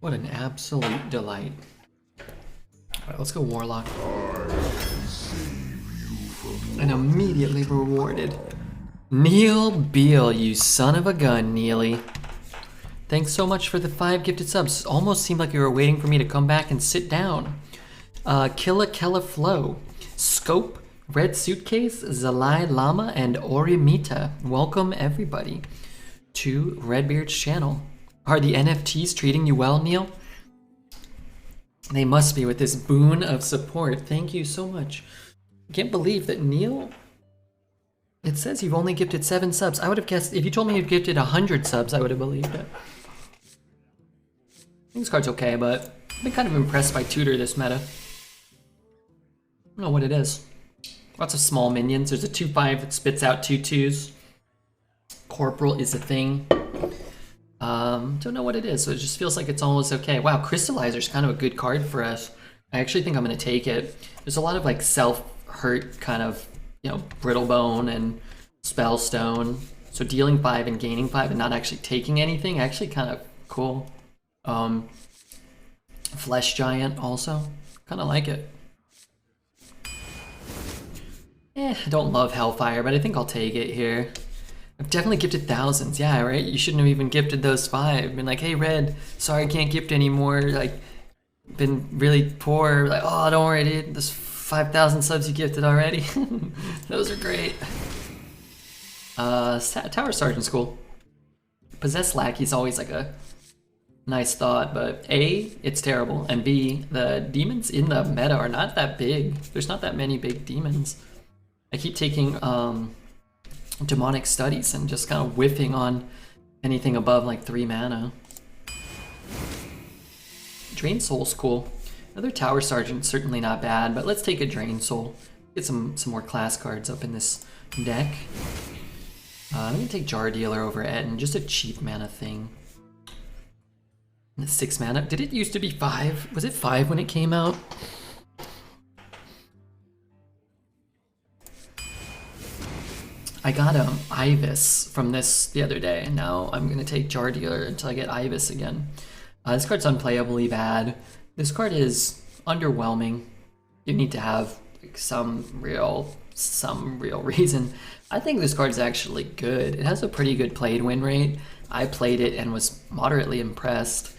What an absolute delight. Alright, let's go Warlock. And immediately rewarded. Neil Beal, you son of a gun, Neely. Thanks so much for the 5 gifted subs. Almost seemed like you were waiting for me to come back and sit down. Killa Kella Flow, Scope, Red Suitcase, Zalai Lama, and Orimita. Welcome everybody to Redbeard's channel. Are the NFTs treating you well, Neil? They must be with this boon of support. Thank you so much. I can't believe that Neil... It says you've only gifted 7 subs. I would have guessed, if you told me you've gifted 100 subs, I would have believed it. I think this card's okay, but I've been kind of impressed by Tutor this meta. I don't know what it is. Lots of small minions. There's a 2/5 that spits out 2 2s. Corporal is a thing. Don't know what it is, so it just feels like it's almost okay. Wow, Crystallizer's kind of a good card for us. I actually think I'm going to take it. There's a lot of like self-hurt kind of, you know, Brittle Bone and Spellstone. So dealing 5 and gaining 5 and not actually taking anything, actually kind of cool. Flesh Giant also, kind of like it. I don't love Hellfire, but I think I'll take it here. I've definitely gifted thousands, yeah, right? You shouldn't have even gifted those 5. Been like, hey, Red, sorry I can't gift anymore. Like, been really poor. Like, oh, don't worry, dude. There's 5,000 subs you gifted already. Those are great. Tower Sergeant's cool. Possessed Lackey's always like a nice thought, but A, it's terrible, and B, the demons in the meta are not that big. There's not that many big demons. I keep taking demonic studies and just kind of whiffing on anything above like 3 mana. Drain Soul's cool. Another Tower Sergeant, certainly not bad, but let's take a Drain Soul. Get some more class cards up in this deck. I'm gonna take Jar Dealer over Etten, just a cheap mana thing. 6 mana. Did it used to be 5? Was it 5 when it came out? I got Ibis from this the other day, and now I'm gonna take Jar Dealer until I get Ibis again. This card's unplayably bad. This card is underwhelming. You need to have like, some real reason. I think this card is actually good. It has a pretty good played win rate. I played it and was moderately impressed.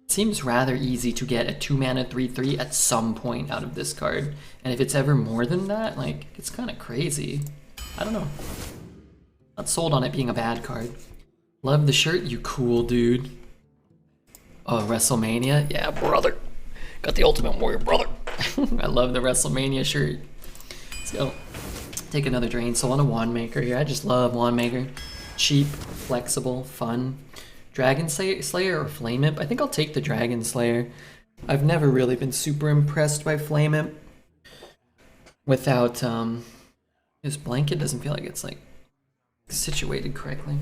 It seems rather easy to get a 2 mana 3/3 at some point out of this card. And if it's ever more than that, like, it's kind of crazy. I don't know. Not sold on it being a bad card. Love the shirt, you cool dude. Oh, WrestleMania? Yeah, brother. Got the Ultimate Warrior, brother. I love the WrestleMania shirt. Let's go. Take another Drain Soul on a Wand Maker here. I just love Wand Maker. Cheap, flexible, fun. Dragon Slayer or Flame Imp? I think I'll take the Dragon Slayer. I've never really been super impressed by Flame Imp. Without, this blanket doesn't feel like it's like situated correctly.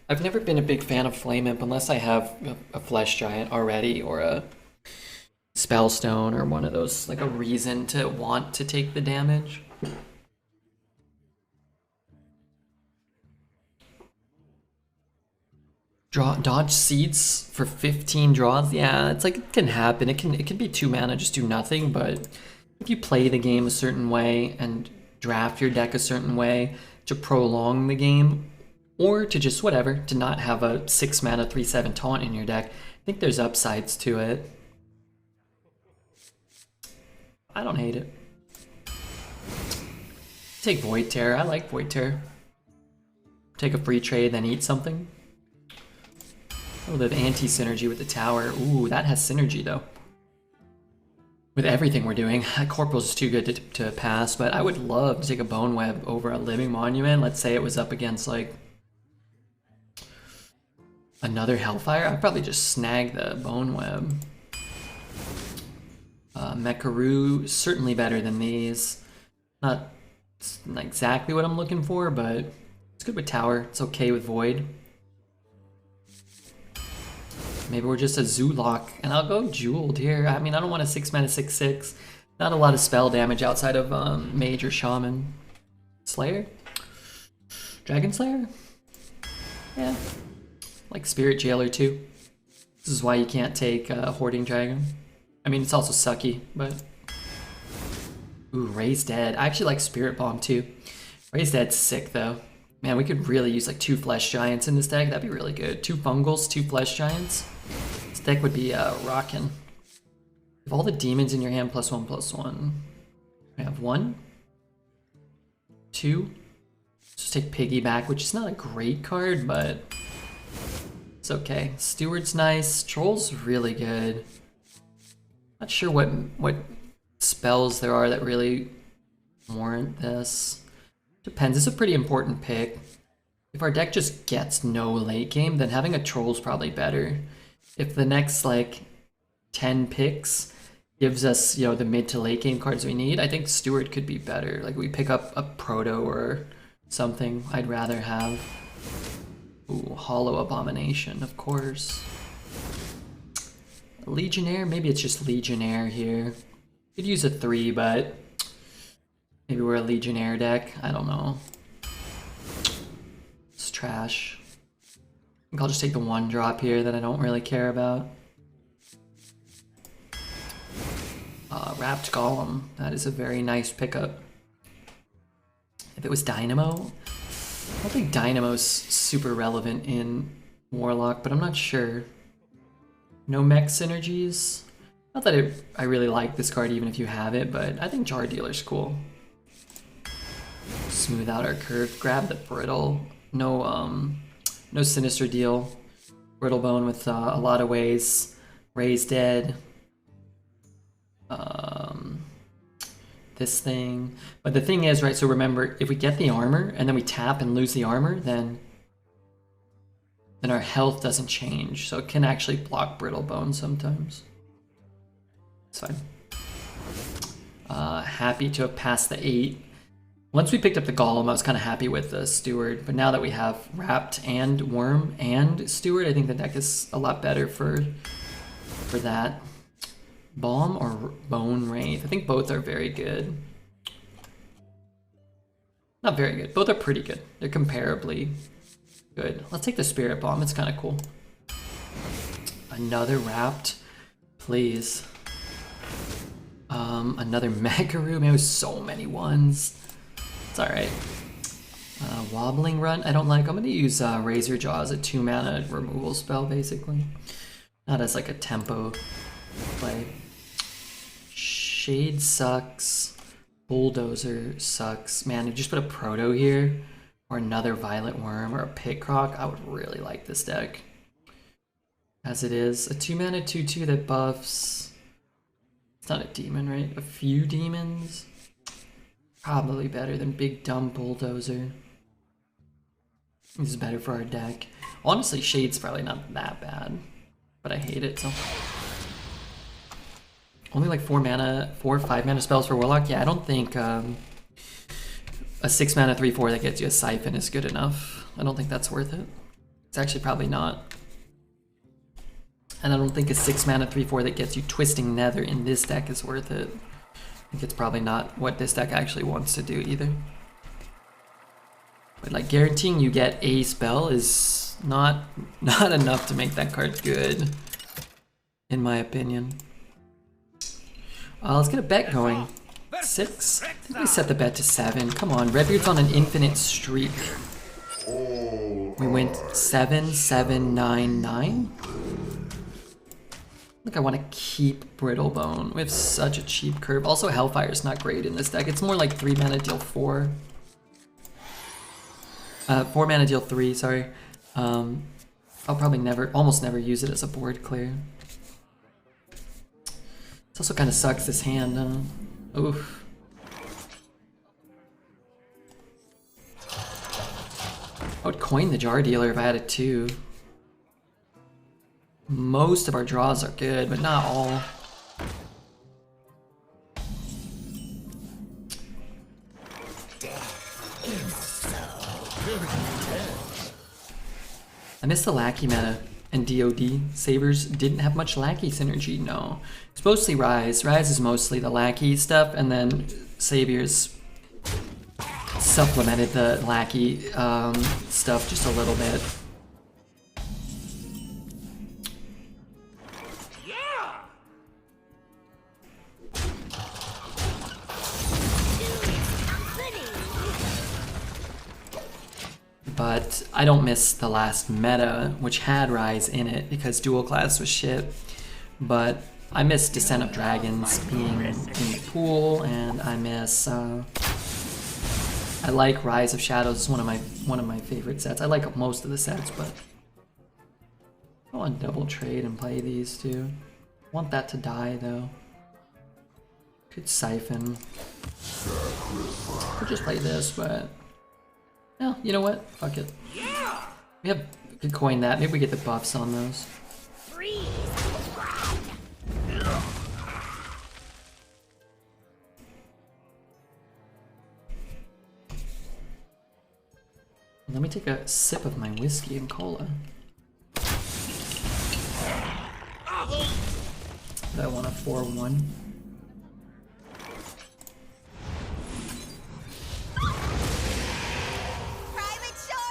I've never been a big fan of Flame Imp unless I have a Flesh Giant already or a Spellstone or one of those, like a reason to want to take the damage. Dodge Seeds for 15 draws. Yeah, it's like it can happen. It can be 2 mana, just do nothing, but if you play the game a certain way and draft your deck a certain way to prolong the game, or to just whatever, to not have a 6 mana 3/7 taunt in your deck, I think there's upsides to it. I don't hate it. Take Void Terror. I like Void Terror. Take a free trade, then eat something. A little bit of anti-synergy with the tower. Ooh, that has synergy though. With everything we're doing. Corporal's is too good to pass, but I would love to take a Bone Web over a Living Monument. Let's say it was up against like another Hellfire. I'd probably just snag the Bone Web. Mekaru, certainly better than these. Not exactly what I'm looking for, but it's good with Tower. It's okay with Void. Maybe we're just a Zoolock, and I'll go Jeweled here. I mean, I don't want a 6 mana 6/6. Not a lot of spell damage outside of Mage or Shaman. Slayer? Dragon Slayer? Yeah. Like Spirit Jailer too. This is why you can't take Hoarding Dragon. I mean, it's also sucky, but... Ooh, Raised Dead. I actually like Spirit Bomb too. Raised Dead's sick though. Man, we could really use like 2 Flesh Giants in this deck. That'd be really good. 2 Fungals, 2 Flesh Giants. This deck would be rockin'. If all the demons in your hand +1/+1. I have 1, 2. Just take Piggyback, which is not a great card, but it's okay. Steward's nice. Troll's really good. Not sure what spells there are that really warrant this. Depends. It's a pretty important pick. If our deck just gets no late game, then having a Troll's probably better. If the next like 10 picks gives us, you know, the mid to late game cards we need, I think Steward could be better. Like we pick up a Proto or something. I'd rather have. Ooh, Hollow Abomination, of course. Legionnaire, maybe it's just Legionnaire here. Could use a 3, but maybe we're a Legionnaire deck. I don't know. It's trash. I think I'll just take the 1 drop here that I don't really care about. Wrapped Golem. That is a very nice pickup. If it was Dynamo, I don't think Dynamo's super relevant in Warlock, but I'm not sure. No mech synergies. Not that I really like this card even if you have it, but I think Jar Dealer's cool. Smooth out our curve. Grab the Brittle. No Sinister Deal. Brittle Bone with a lot of ways. Raised Dead. This thing. But the thing is, right, so remember, if we get the armor and then we tap and lose the armor, then our health doesn't change. So it can actually block Brittle Bone sometimes. It's fine. Happy to have passed the 8. Once we picked up the Golem, I was kind of happy with the Steward, but now that we have Wrapped and Worm and Steward, I think the deck is a lot better for that. Balm or Bone Wraith? I think both are very good. Not very good. Both are pretty good. They're comparably good. Let's take the Spirit Bomb. It's kind of cool. Another Wrapped. Please. Another Mekaru. Man, there's so many ones. It's alright. Wobbling Run. I don't like. I'm going to use Razor Jaw as a 2-mana removal spell, basically. Not as like a tempo play. Shade sucks. Bulldozer sucks. Man, if you just put a Proto here, or another Violet Worm, or a Pit Croc, I would really like this deck. As it is. A 2-mana 2/2 that buffs. It's not a demon, right? A few demons. Probably better than Big Dumb Bulldozer. This is better for our deck. Honestly, Shade's probably not that bad, but I hate it, so. Only like 4 or 5 mana spells for Warlock? Yeah, I don't think a 6 mana 3/4 that gets you a Siphon is good enough. I don't think that's worth it. It's actually probably not. And I don't think a 6 mana 3/4 that gets you Twisting Nether in this deck is worth it. I think it's probably not what this deck actually wants to do either. But like guaranteeing you get a spell is not enough to make that card good, in my opinion. Let's get a bet going. 6? I think we set the bet to 7. Come on, Redbeard's on an infinite streak. We went 7, 7, 9, 9. I think I want to keep Brittle Bone. We have such a cheap curve. Also, Hellfire's not great in this deck. It's more like 3 mana deal 4. 4 mana deal 3, sorry. I'll probably almost never use it as a board clear. It also kind of sucks this hand, huh? Oof. I would coin the Jar Dealer if I had it too. Most of our draws are good, but not all. I missed the Lackey meta, and DOD. Sabers didn't have much Lackey synergy, no. It's mostly Rise. Rise is mostly the Lackey stuff, and then Saviors supplemented the Lackey stuff just a little bit. but I don't miss the last meta, which had Rise in it because dual class was shit. But I miss Descent of Dragons being in the pool, and I miss. I like Rise of Shadows. It's one of my favorite sets. I like most of the sets, but I want to double trade and play these two. I want that to die though. Could Siphon. Could just play this, but no, you know what? Fuck it. We could coin that. Maybe we get the buffs on those. Let me take a sip of my whiskey and cola. That one a 4-1.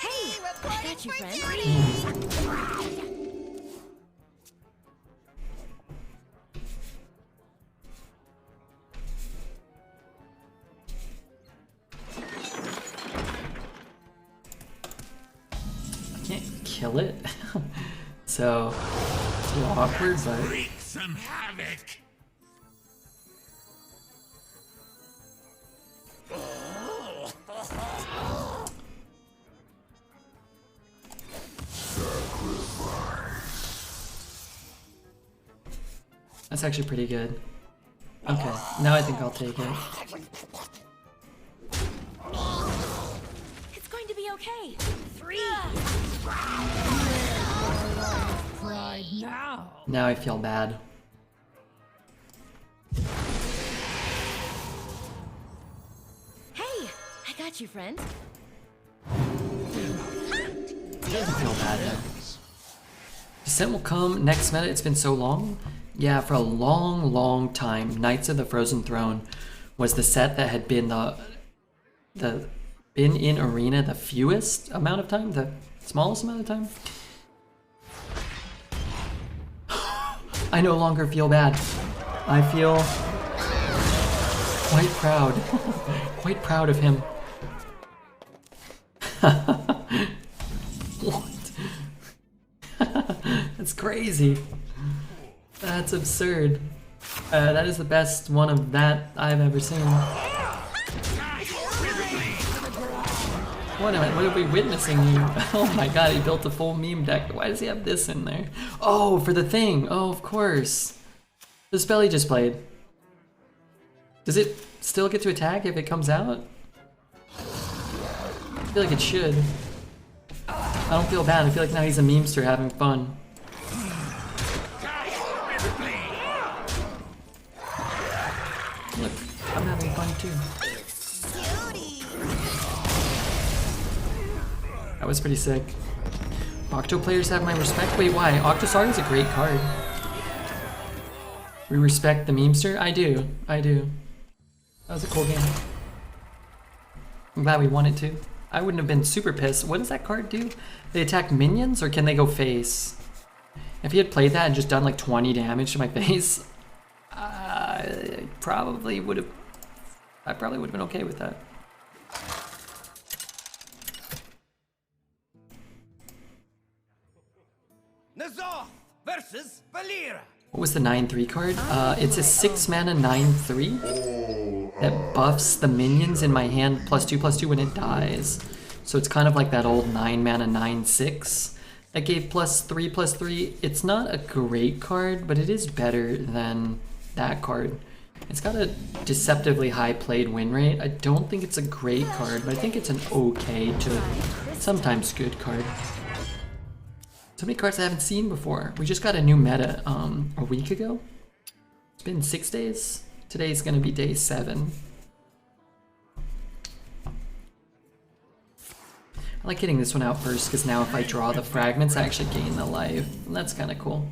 Hey, I got you, friend. Kill it. So it's a little awkward, but Wreak some havoc. that's actually pretty good. Okay, now I think I'll take it. It's going to be okay. Right now. Now I feel bad. Hey, I got you, friend. Doesn't feel bad though. Descent will come next meta. It's been so long. Yeah, for a long time, Knights of the Frozen Throne was the set that had been been in arena the fewest amount of time, the smallest amount of time. I no longer feel bad. I feel quite proud. Quite proud of him. What? That's crazy. That's absurd. That is the best one of that I've ever seen. What are we witnessing here? Oh my god, he built a full meme deck. Why does he have this in there? Oh, for the thing. Oh, of course. The spell he just played. Does it still get to attack if it comes out? I feel like it should. I don't feel bad. I feel like now he's a memester having fun. Look, I'm having fun too. That was pretty sick. Octo players have my respect. Wait, why? Octosar is a great card. We respect the memester? I do. I do. That was a cool game. I'm glad we won it too. I wouldn't have been super pissed. What does that card do? They attack minions or can they go face? If he had played that and just done like 20 damage to my face, I probably would have been okay with that. Nazar versus Valera. What was the 9/3 card? It's a 6 mana 9/3 that buffs the minions in my hand +2/+2 when it dies. So it's kind of like that old 9 mana 9/6 that gave +3/+3. It's not a great card, but it is better than that card. It's got a deceptively high played win rate. I don't think it's a great card, but I think it's an okay to sometimes good card. So many cards I haven't seen before. We just got a new meta a week ago. It's been 6 days. Today's gonna be day 7. I like hitting this one out first because now if I draw the fragments, I actually gain the life. And that's kind of cool.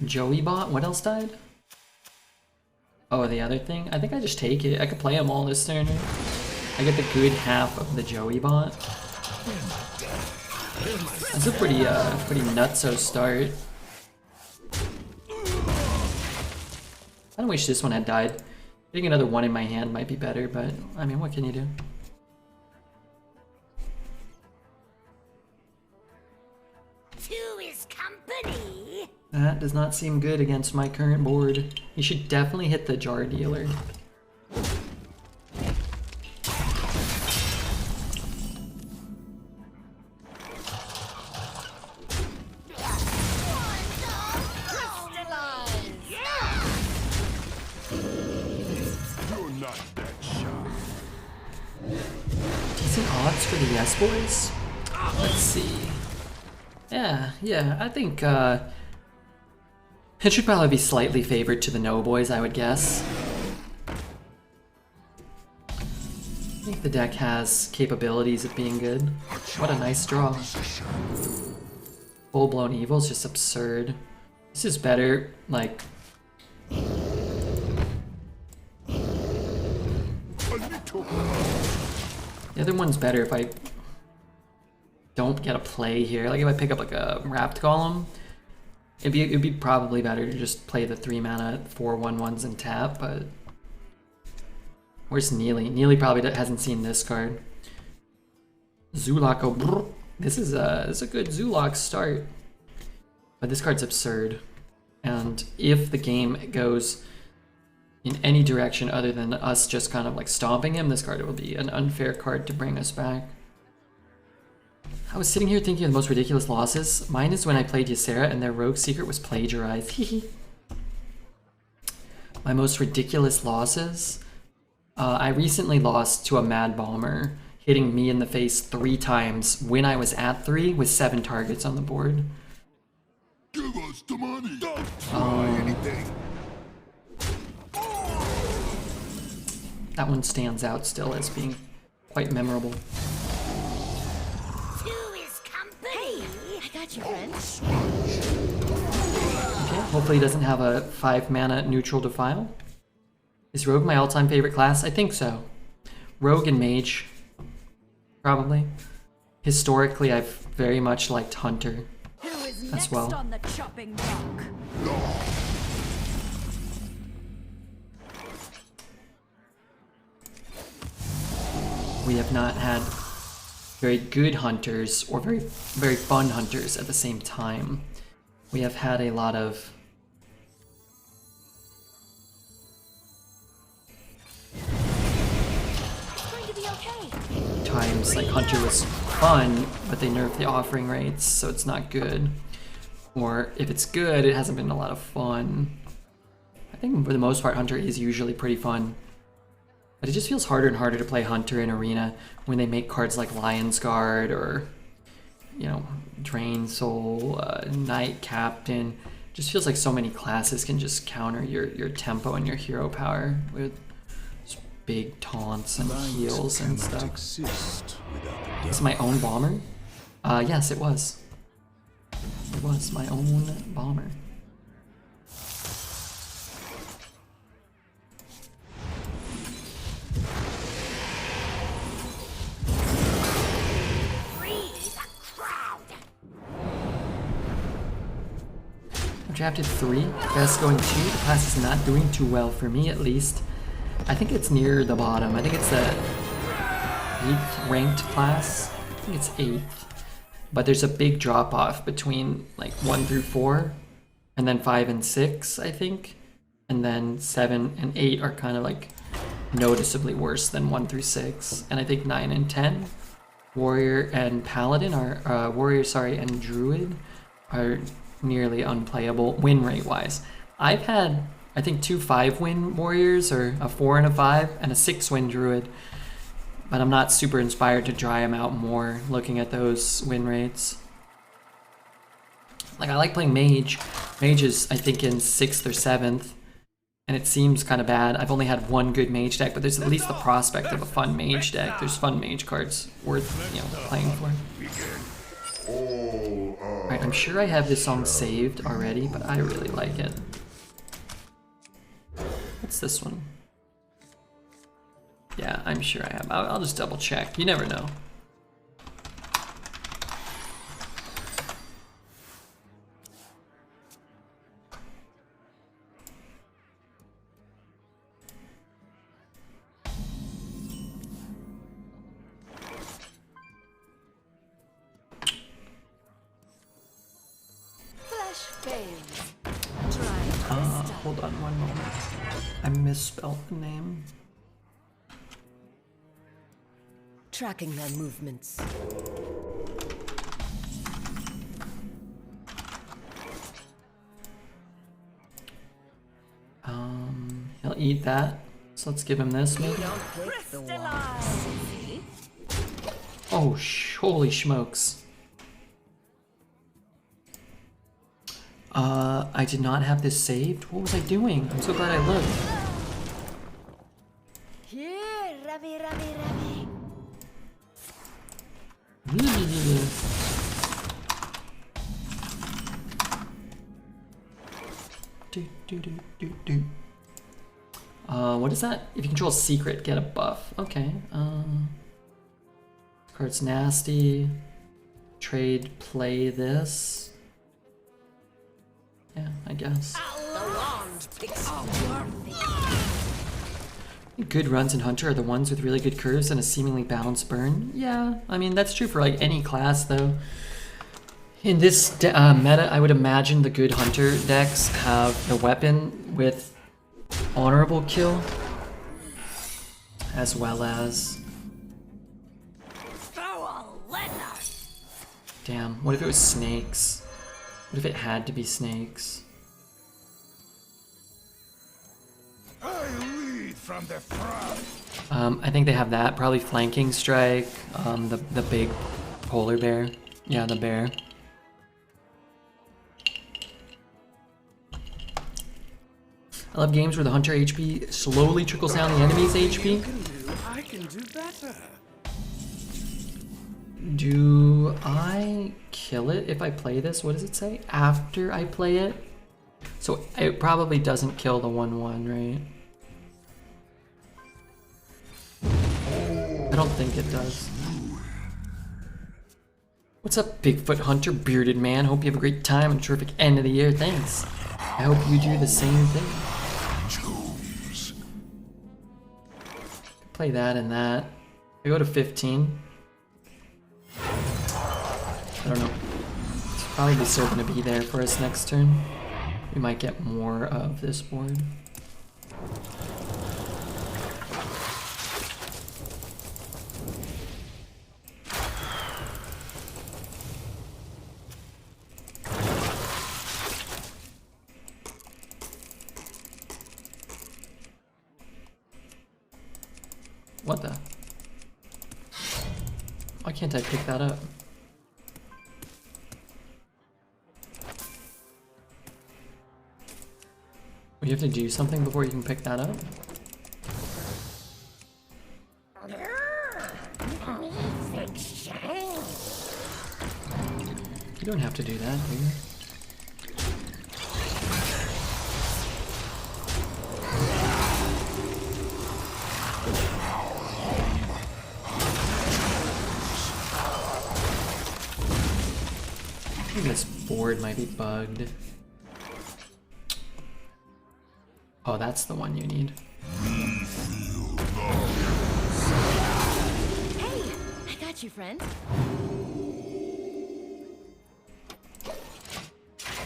Joey bot? What else died? Oh, the other thing? I think I just take it. I could play them all this turn. I get the good half of the Joey bot. That's a pretty nutso start. I don't wish this one had died. Getting another one in my hand might be better, but I mean, what can you do? Two is company. That does not seem good against my current board. You should definitely hit the jar dealer. Decent odds for the yes boys. Let's see. Yeah, I think it should probably be slightly favored to the no boys, I would guess. I think the deck has capabilities of being good. What a nice draw. Full-blown evil is just absurd. This is better, like... The other one's better if I don't get a play here. Like if I pick up like a Wrapped Golem, it'd be probably better to just play the 3 mana 4/1/1s and tap, but where's Neely? Neely probably hasn't seen this card. Zulak, oh, this is a good Zulak start. But this card's absurd. And if the game goes in any direction other than us just kind of like stomping him, this card will be an unfair card to bring us back. I was sitting here thinking of the most ridiculous losses. Mine is when I played Ysera and their rogue secret was plagiarized. My most ridiculous losses? I recently lost to a Mad Bomber, hitting me in the face 3 times when I was at 3 with 7 targets on the board. Give us the money. Don't try anything. That one stands out still as being quite memorable. I got you, friend. Okay, hopefully he doesn't have a 5 mana neutral Defile. Is Rogue my all-time favorite class? I think so. Rogue and Mage, probably. Historically, I've very much liked Hunter as well. On the chopping block? We have not had very good hunters or very fun hunters at the same time. We have had a lot of times like Hunter was fun, but they nerfed the offering rates, so it's not good. Or if it's good, it hasn't been a lot of fun. I think for the most part, Hunter is usually pretty fun. But it just feels harder and harder to play Hunter in Arena when they make cards like Lion's Guard or, you know, Drain Soul, Knight Captain. It just feels like so many classes can just counter your tempo and your hero power with big taunts and heals and stuff. This is my own bomber? Yes, it was. It was my own bomber. Drafted 3, best going 2. The class is not doing too well for me, at least. I think it's near the bottom. I think it's the 8th ranked class. I think it's 8th. But there's a big drop off between like 1 through 4, and then 5 and 6, I think. And then 7 and 8 are kind of like noticeably worse than 1 through 6. And I think 9 and 10, Warrior and Paladin are, Warrior, sorry, and Druid are nearly unplayable win rate wise. I've had, I think, 2 5-win Warriors, or a 4 and a 5, and a 6-win Druid. But I'm not super inspired to dry them out more looking at those win rates. Like, I like playing Mage. Mage is, I think, in 6th or 7th, and it seems kind of bad. I've only had 1 good Mage deck, but there's at least the prospect of a fun Mage deck. There's fun Mage cards worth, you know, playing for. Alright, Alright, I'm sure I have this song saved already, but I really like it. What's this one? Yeah, I'm sure I have. I'll just double check. You never know. Hold on one moment. I misspelled the name. Tracking their movements. He'll eat that. So let's give him this maybe. Oh, holy smokes. I did not have this saved. What was I doing? I'm so glad I looked. Here, Ravi, Ravi, Ravi. What is that? If you control a secret, get a buff. Okay. Card's nasty. Trade, play this. Yeah, I guess. Good runs in Hunter are the ones with really good curves and a seemingly balanced burn. Yeah, I mean, that's true for like any class though. In this meta, I would imagine the good Hunter decks have the weapon with honorable kill, as well as... Damn, what if it was snakes? What if it had to be snakes? I lead from the front. I think they have that. Probably flanking strike. The big polar bear. Yeah, the bear. I love games where the Hunter HP slowly trickles down the enemy's HP. I can do better. Do I kill it if I play this? What does it say? After I play it? So it probably doesn't kill the 1/1, right? I don't think it does. What's up, Bigfoot Hunter, bearded man? Hope you have a great time and a terrific end of the year. Thanks. I hope you do the same thing. Play that and that. I go to 15. I don't know. It's probably still going to be there for us next turn. We might get more of this board. What the? Why can't I pick that up? You have to do something before you can pick that up? You don't have to do that, do you? I think this board might be bugged. Oh, that's the one you need. Hey, I got you, friend.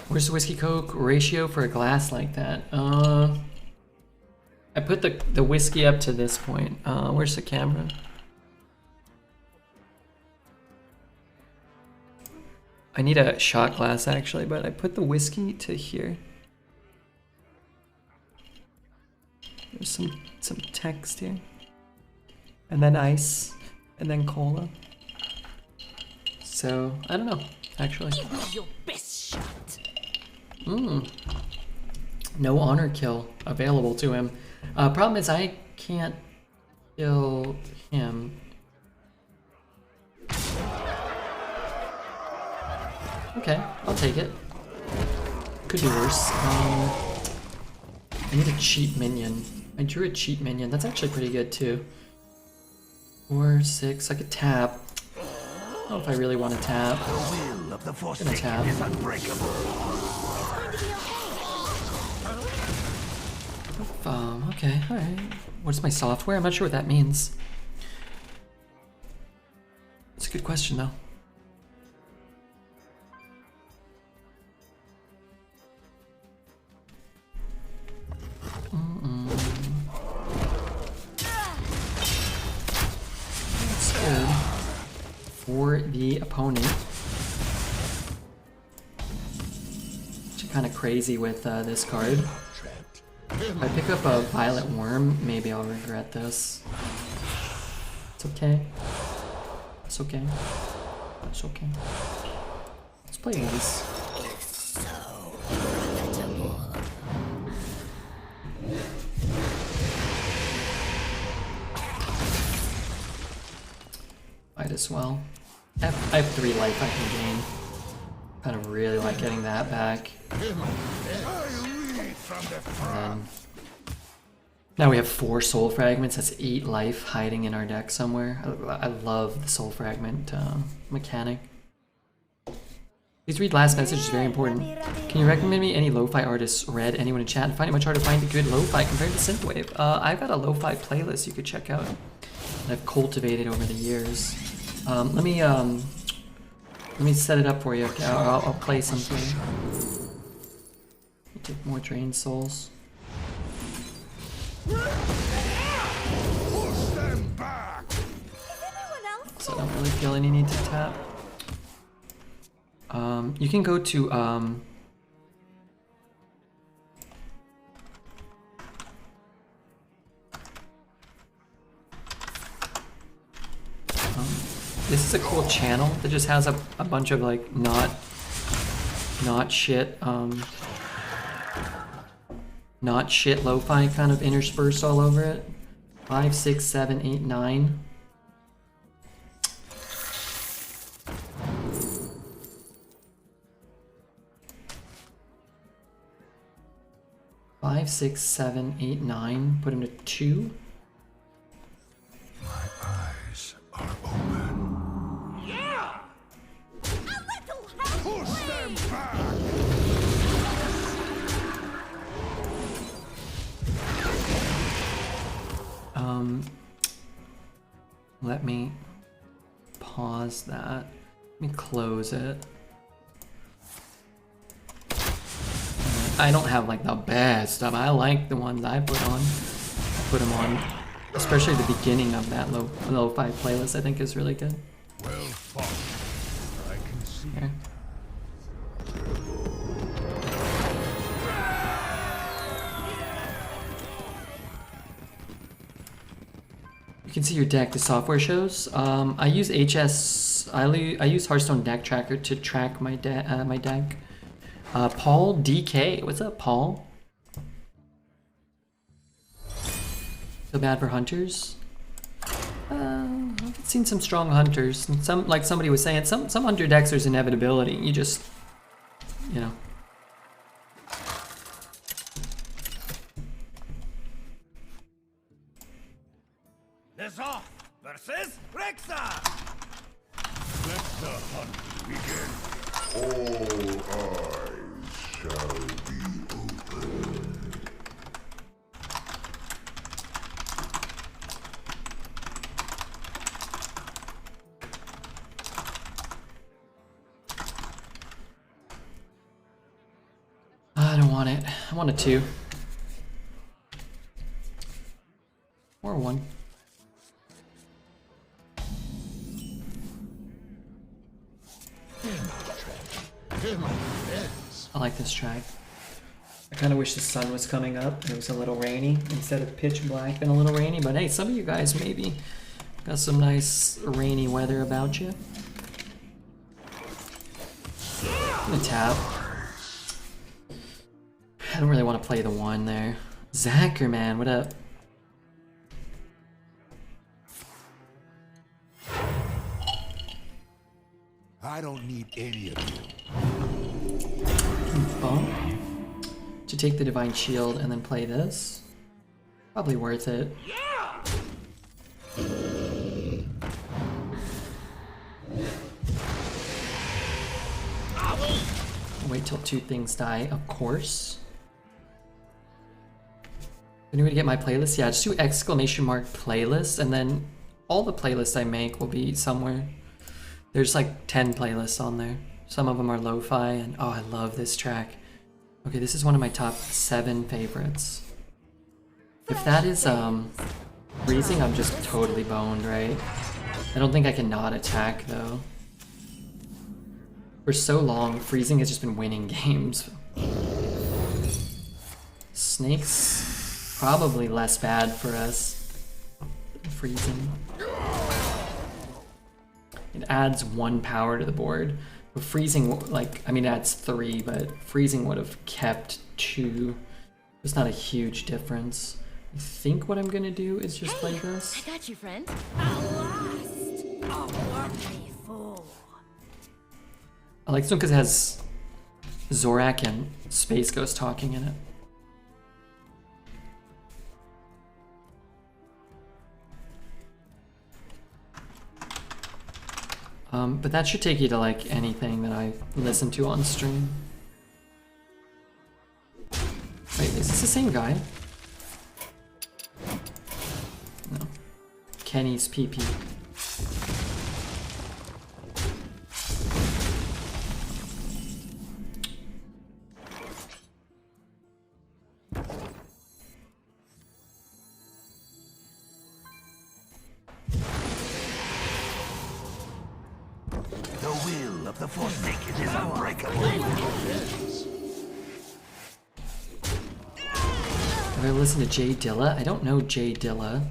Where's the whiskey coke ratio for a glass like that? I put the whiskey up to this point. Where's the camera? I need a shot glass actually, but I put the whiskey to here. There's some text here. And then ice. And then cola. So, I don't know, actually. Give me your best shot. No honor kill available to him. Problem is I can't kill him. Okay, I'll take it. Could be worse. I need a cheat minion. I drew a cheat minion. That's actually pretty good too. 4, 6. I could tap. I don't know if I really want to tap. I'm gonna tap. Okay, alright. What's my software? I'm not sure what that means. It's a good question though. That's good for the opponent. Actually kind of crazy with this card. If I pick up a Violet Worm, maybe I'll regret this. It's okay. It's okay. It's okay. Let's play these. Might as well. I have 3 life I can gain. Kind of really like getting that back. And now we have 4 soul fragments. That's 8 life hiding in our deck somewhere. I love the soul fragment mechanic. Please read last message, is very important. Can you recommend me any lo-fi artists? Read anyone in chat and find it much harder to find a good lo-fi compared to synthwave. I've got a lo-fi playlist you could check out that I've cultivated over the years. Let me set it up for you. Okay, I'll play something. Take more drained souls. So I don't really feel any need to tap. You can go to this is a cool channel that just has a bunch of like not shit not shit lo-fi kind of interspersed all over it. 5, 6, 7, 8, 9. Five, 6, 7, 8, 9. Put him to 2. My eyes are open. Yeah! A little help, Push them back! Let me pause that. Let me close it. I don't have like the best stuff. I like the ones I put on. I put them on, especially the beginning of that lo-fi playlist. I think is really good. Well fought. I can see. Here. You can see your deck. The software shows. I use I use Hearthstone deck tracker to track my deck. Paul DK, what's up, Paul? So bad for hunters. I've seen some strong hunters. And some, like somebody was saying, some hunter decks there's inevitability. You just, you know. Nezoth versus Rexar! Let the hunt begin. All eyes shall be open. I don't want it. I want a 2. Or 1. I like this track. I kind of wish the sun was coming up and it was a little rainy instead of pitch black and a little rainy, but hey, some of you guys maybe got some nice rainy weather about you. I'm gonna tap. I don't really want to play the 1 there. Zacher, man, what up? I I don't need any of you. Bump to take the Divine Shield and then play this. Probably worth it. Wait till two things die, of course. Anybody get my playlist? Yeah, just do !playlist and then all the playlists I make will be somewhere. There's like 10 playlists on there. Some of them are lo-fi and oh, I love this track. Okay, this is one of my top 7 favorites. If that is freezing, I'm just totally boned, right? I don't think I can not attack though. For so long, freezing has just been winning games. Snakes, probably less bad for us. Freezing. It adds 1 power to the board. But freezing, like, I mean, it adds 3, but freezing would have kept 2. It's not a huge difference. I think what I'm gonna do is just play this. I got you, friend. At last, a worthy fool. I like this one because it has Zorak and Space Ghost talking in it. But that should take you to like anything that I listen to on stream. Wait, is this the same guy? No. Kenny's PP. The Forsaken is unbreakable. Have I listened to Jay Dilla? I don't know Jay Dilla.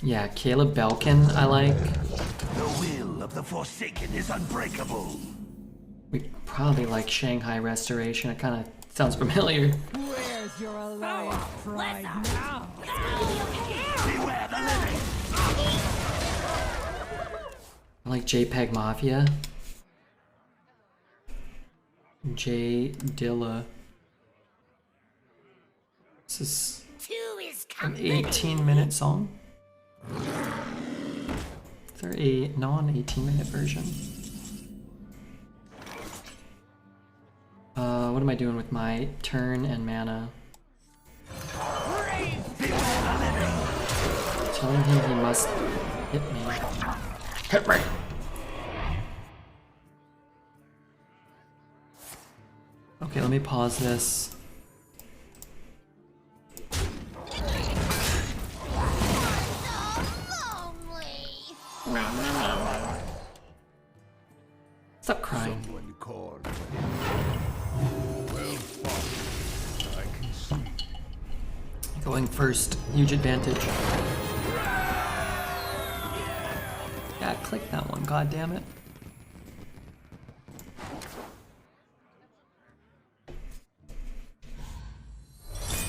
Yeah, Caleb Belkin I like. The will of the Forsaken is unbreakable. We probably like Shanghai Restoration. It kind of sounds familiar. Where's your Alliance pride now? Beware the living. I like JPEG Mafia. Jay Dilla. This is an 18-minute song. Is there a non-18-minute version? What am I doing with my turn and mana? Telling him he must hit me. Hit me! Okay, let me pause this. Stop crying. Someone called. Well fought. I can see. Going first, huge advantage. Yeah, click that one, god damn it.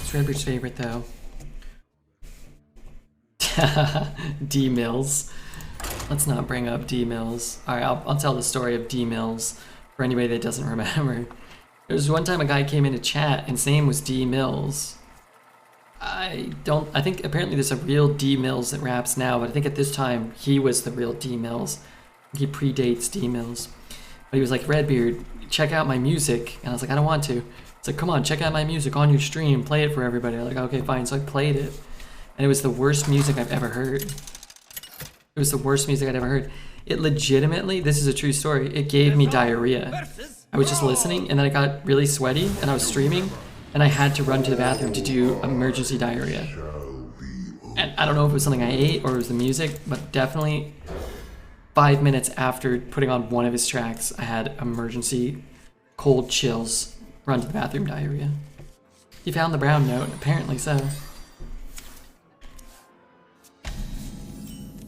It's Redbeard's favorite though. D Mills. Let's not bring up D Mills. Alright, I'll tell the story of D Mills for anybody that doesn't remember. There was one time a guy came into chat and his name was D Mills. I think apparently there's a real D Mills that raps now, but I think at this time he was the real D Mills. He predates D Mills. But he was like, Redbeard, check out my music. And I was like, I don't want to. It's like, come on, check out my music on your stream, play it for everybody. I'm like, okay, fine. So I played it. And it was the worst music I've ever heard. It was the worst music I'd ever heard. It legitimately, this is a true story, it gave me diarrhea. I was just listening and then I got really sweaty and I was streaming and I had to run to the bathroom to do emergency diarrhea. And I don't know if it was something I ate or it was the music, but definitely 5 minutes after putting on one of his tracks, I had emergency cold chills, run to the bathroom diarrhea. He found the brown note, apparently so.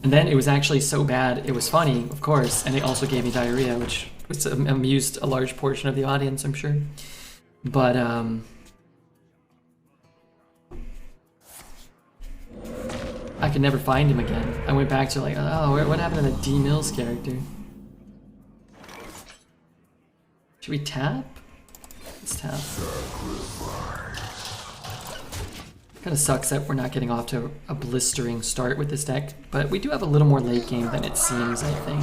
And then it was actually so bad, it was funny, of course, and it also gave me diarrhea, which amused a large portion of the audience, I'm sure. But, I I could never find him again. I went back to like, oh, what happened to the D Mills character? Should we tap? Let's tap. Kind of sucks that we're not getting off to a blistering start with this deck, but we do have a little more late game than it seems, I think.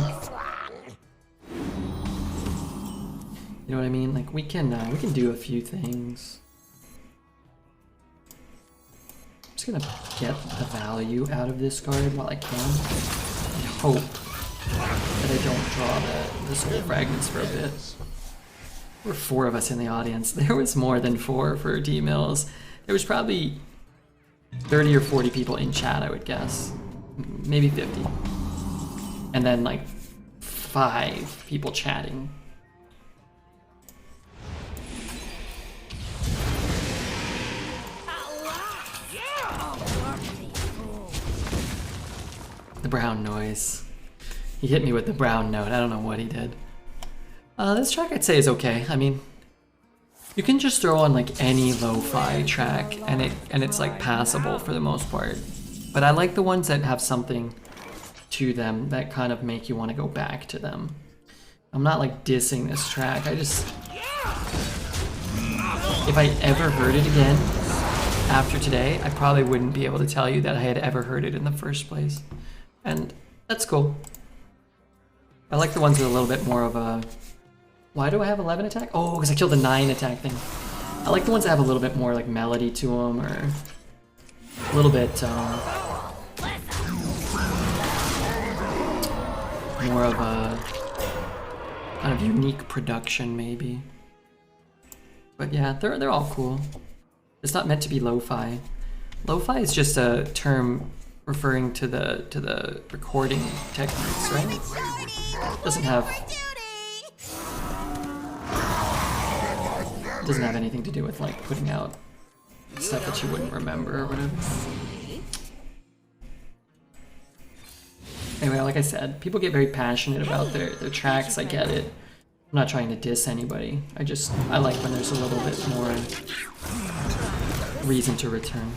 You know what I mean? Like we can do a few things. I'm just gonna get the value out of this card while I can, and hope that I don't draw the soul fragments for a bit. There were 4 of us in the audience. There was more than 4 for D Mills. There was probably 30 or 40 people in chat, I would guess. Maybe 50. And then like 5 people chatting. The brown noise. He hit me with the brown note. I don't know what he did. This track I'd say is okay. I mean, you can just throw on like any lo-fi track and it's like passable for the most part. But I like the ones that have something to them that kind of make you want to go back to them. I'm not like dissing this track. I just, if I ever heard it again after today, I probably wouldn't be able to tell you that I had ever heard it in the first place. And that's cool. I like the ones with a little bit more of a... Why do I have 11 attack? Oh, because I killed the 9 attack thing. I like the ones that have a little bit more like melody to them, or a little bit more of a kind of unique production, maybe. But yeah, they're all cool. It's not meant to be lo-fi. Lo-fi is just a term referring to the recording techniques, right? Doesn't have anything to do with like putting out stuff that you wouldn't remember or whatever. Anyway, like I said, people get very passionate about their tracks. I get it. I'm not trying to diss anybody. I like when there's a little bit more reason to return.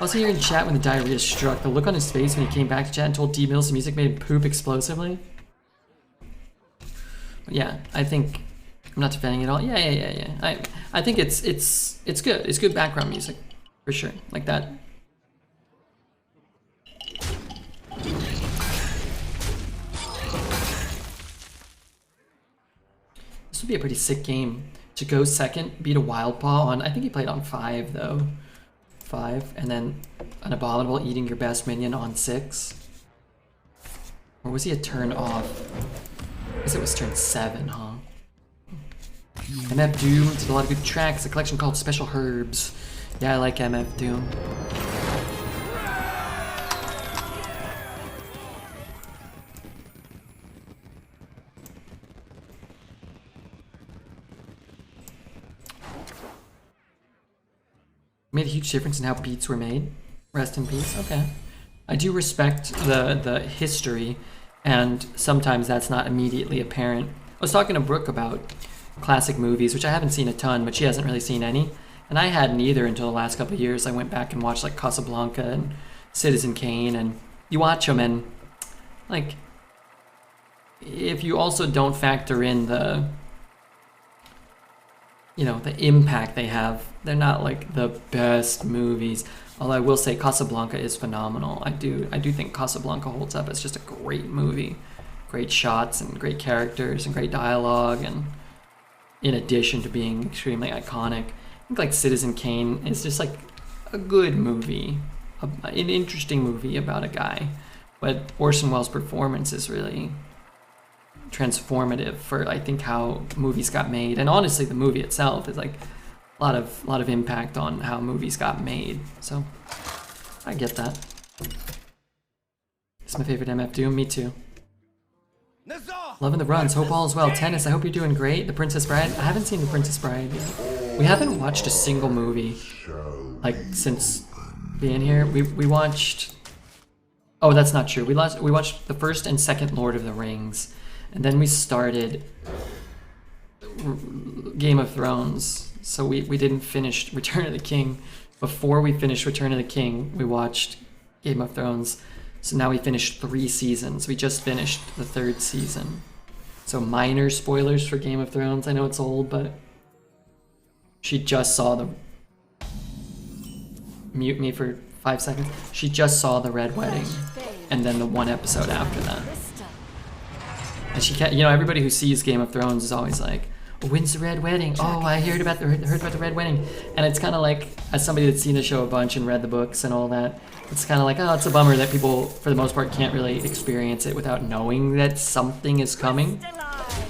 Also, here in chat when the diarrhea struck, the look on his face when he came back to chat and told D Mills the music made him poop explosively. Yeah, I think I'm not defending it all. Yeah. I think it's good. It's good background music, for sure. Like that. This would be a pretty sick game. To go second, beat a Wild Paw on, I think he played on 5 though. 5, and then an Abominable eating your best minion on 6. Or was he a turn off? I guess it was turn 7, huh? MF Doom did a lot of good tracks, a collection called Special Herbs. Yeah, I like MF Doom. Made a huge difference in how beats were made. Rest in peace. Okay. I do respect the history, and sometimes that's not immediately apparent. I was talking to Brooke about classic movies, which I haven't seen a ton, but she hasn't really seen any. And I hadn't either until the last couple of years. I went back and watched like Casablanca and Citizen Kane, and you watch them and like, if you also don't factor in the, you know, the impact they have, they're not like the best movies. Although I will say Casablanca is phenomenal. I do think Casablanca holds up as just a great movie. Great shots and great characters and great dialogue, and in addition to being extremely iconic. I think like Citizen Kane is just like a good movie, an interesting movie about a guy. But Orson Welles' performance is really transformative for, I think, how movies got made. And honestly, the movie itself is like a lot of impact on how movies got made. So I get that. It's my favorite MF Doom. Me too. Loving the runs. Hope all is well. Tennis, I hope you're doing great. The Princess Bride. I haven't seen The Princess Bride yet. We haven't watched a single movie like since being here. We watched. Oh, that's not true. We watched the first and second Lord of the Rings, and then we started Game of Thrones. So we didn't finish Return of the King, before we finished Return of the King, we watched Game of Thrones. So now we finished 3 seasons. We just finished the 3rd season. So minor spoilers for Game of Thrones. I know it's old, but she just saw the... Mute me for 5 seconds. She just saw the Red Wedding, and then the 1 episode after that. And she can't, you know, everybody who sees Game of Thrones is always like, when's the Red Wedding? Oh, I heard about the Red Wedding. And it's kind of like, as somebody that's seen the show a bunch and read the books and all that, it's kind of like, oh, it's a bummer that people, for the most part, can't really experience it without knowing that something is coming.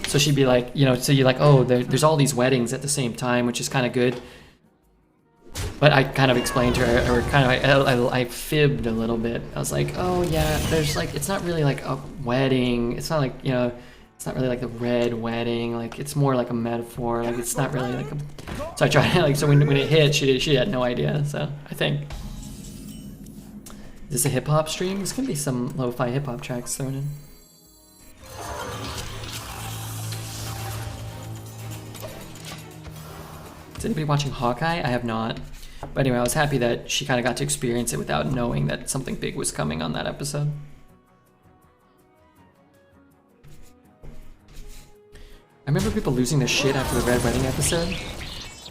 So she'd be like, you know, so you're like, oh, there's all these weddings at the same time, which is kind of good. But I kind of explained to her, or kind of, I fibbed a little bit. I was like, oh yeah, there's like, it's not really like a wedding. It's not like, you know, it's not really like the red wedding. Like, it's more like a metaphor. Like, it's not really like a... So I tried, like, so when it hit, she had no idea. So I think... Is this a hip-hop stream? There's gonna be some lo-fi hip-hop tracks thrown in. Is anybody watching Hawkeye? I have not. But anyway, I was happy that she kind of got to experience it without knowing that something big was coming on that episode. I remember people losing their shit after the Red Wedding episode.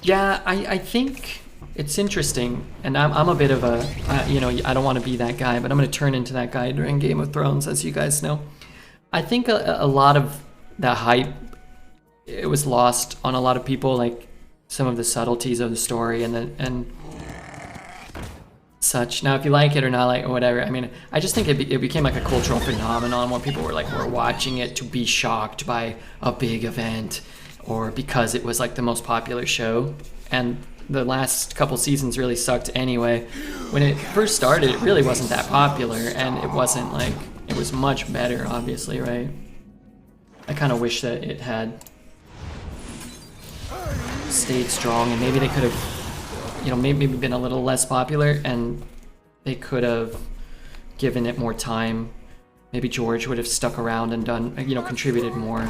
Yeah, I think it's interesting, and I'm a bit of a, you know, I don't want to be that guy, but I'm going to turn into that guy during Game of Thrones, as you guys know. I think a lot of the hype, it was lost on a lot of people, like some of the subtleties of the story and such. Now, if you like it or not, like, or whatever, I mean, I just think it became like a cultural phenomenon where people were like, we're watching it to be shocked by a big event, or because it was like the most popular show. And the last couple seasons really sucked anyway. When it first started, it really wasn't that popular, and it wasn't like, it was much better, obviously, right? I kind of wish that it had stayed strong, and maybe they could have, you know, maybe been a little less popular, and they could have given it more time. Maybe George would have stuck around and done, you know, contributed more.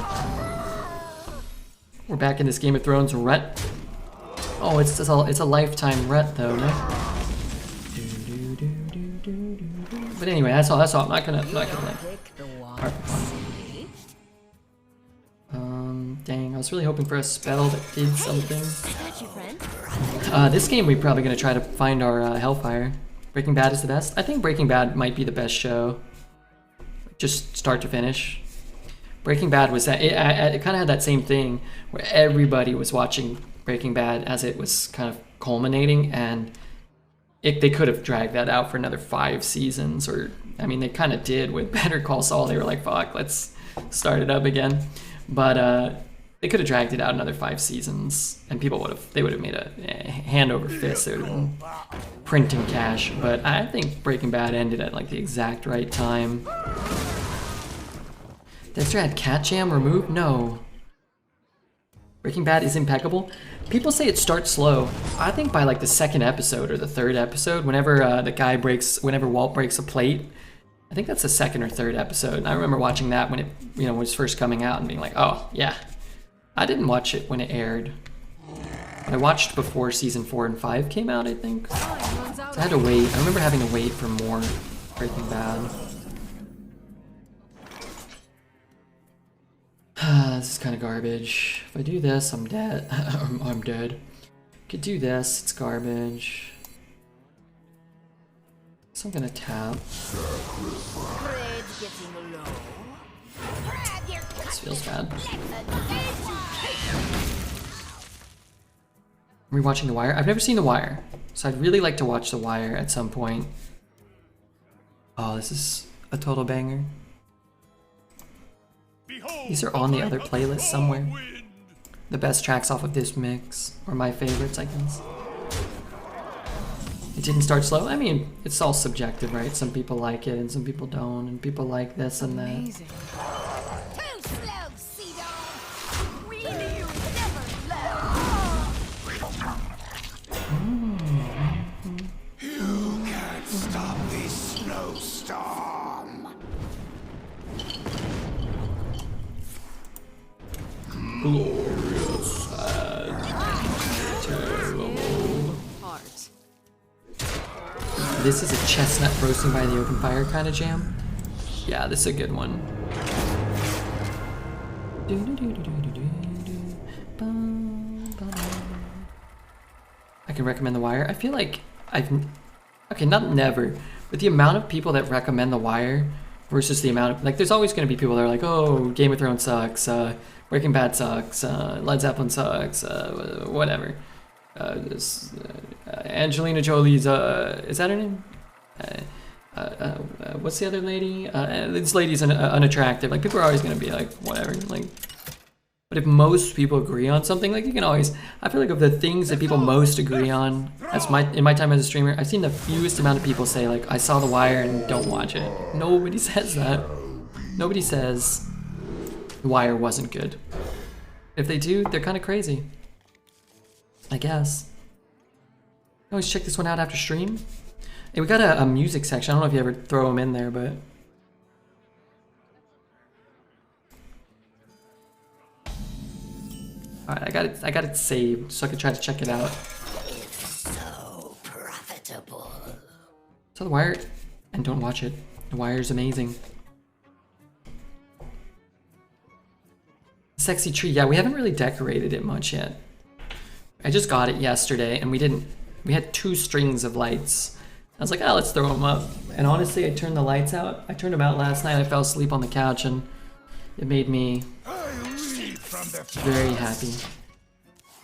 We're back in this Game of Thrones rut. Oh, it's a lifetime rut though, no? But anyway, that's all. I'm not gonna like harp on. Dang, I was really hoping for a spell that did something. This game we're probably gonna try to find our Hellfire. Breaking Bad is the best. I think Breaking Bad might be the best show. Just start to finish. Breaking Bad was that, it kind of had that same thing where everybody was watching Breaking Bad as it was kind of culminating, and they could have dragged that out for another 5 seasons, or, I mean, they kind of did with Better Call Saul. They were like, fuck, let's start it up again. But they could have dragged it out another 5 seasons, and people would have made a hand over fist. They would have been printing cash. But I think Breaking Bad ended at like the exact right time. Dexter had Cat Jam removed? No. Breaking Bad is impeccable. People say it starts slow. I think by like the 2nd episode or the 3rd episode, whenever whenever Walt breaks a plate, I think that's the 2nd or 3rd episode. And I remember watching that when it, you know, was first coming out and being like, oh yeah. I didn't watch it when it aired. But I watched before season 4 and 5 came out, I think. So I had to wait. I remember having to wait for more Breaking Bad. This is kind of garbage. If I do this, I'm dead. I'm dead. Could do this, it's garbage. So I'm gonna tap. This feels bad. Are we watching The Wire? I've never seen The Wire, so I'd really like to watch The Wire at some point. Oh, this is a total banger. These are on the other playlist somewhere. The best tracks off of this mix, or my favorites, I guess. It didn't start slow. I mean, it's all subjective, right? Some people like it and some people don't, and people like this and that. Amazing. Too slow, Sidon. Really, you never learn. You can't stop this snowstorm. Glorious and terrible. Heart. this is a chestnut roasting by the open fire kind of jam. Yeah, this is a good one. I can recommend The Wire. I feel like okay, not never, but the amount of people that recommend The Wire versus the amount of, like, there's always going to be people that are like, oh, Game of Thrones sucks, Breaking Bad sucks, Led Zeppelin sucks, whatever. Angelina Jolie's, is that her name? What's the other lady? This lady's unattractive. Like, people are always going to be like, whatever. Like, but if most people agree on something, like, you can always, I feel like of the things that people most agree on, in my time as a streamer, I've seen the fewest amount of people say, like, I saw The Wire and don't watch it. Nobody says that. Nobody says The Wire wasn't good. If they do, they're kind of crazy, I guess. Always check this one out after stream. Hey, we got a music section. I don't know if you ever throw them in there, but all right, I got it saved so I can try to check it out. It's so profitable. So The Wire, and don't watch it. The Wire is amazing. Sexy tree. Yeah, we haven't really decorated it much yet. I just got it yesterday, and we had 2 strings of lights. I was like, oh, let's throw them up. And honestly, I turned the lights out. I turned them out last night. I fell asleep on the couch, and it made me very happy.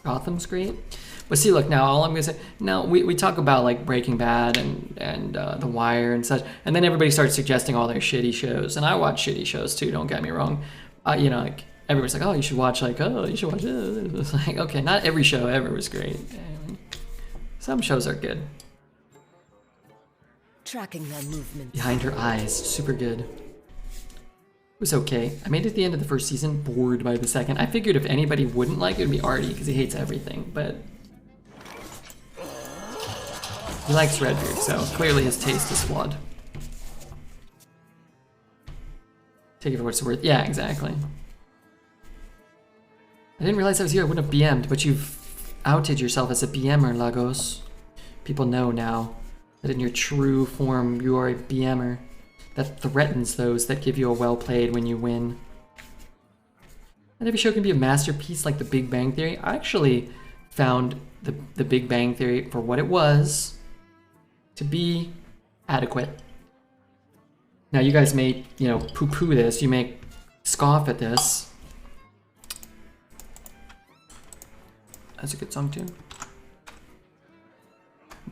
Gotham's great. But see, look, now all I'm gonna say, now we talk about like Breaking Bad and The Wire and such, and then everybody starts suggesting all their shitty shows. And I watch shitty shows too, don't get me wrong. You know, like, everybody's like, oh, you should watch, like, oh, you should watch this. It's like, okay, not every show ever was great. Some shows are good. Tracking their movements. Behind Her Eyes, super good. It was okay. I made it to the end of the first season, bored by the second. I figured if anybody wouldn't like it, it would be Artie, because he hates everything, but he likes Redbeard, so clearly his taste is flawed. Take it for what it's worth. Yeah, exactly. I didn't realize I was here. I wouldn't have BM'd, but you've outed yourself as a BMer, Lagos. People know now that in your true form, you are a BMer that threatens those that give you a well played when you win. And every show can be a masterpiece like The Big Bang Theory. I actually found the Big Bang Theory for what it was to be adequate. Now you guys may, you know, poo-poo this. You may scoff at this. That's a good song too.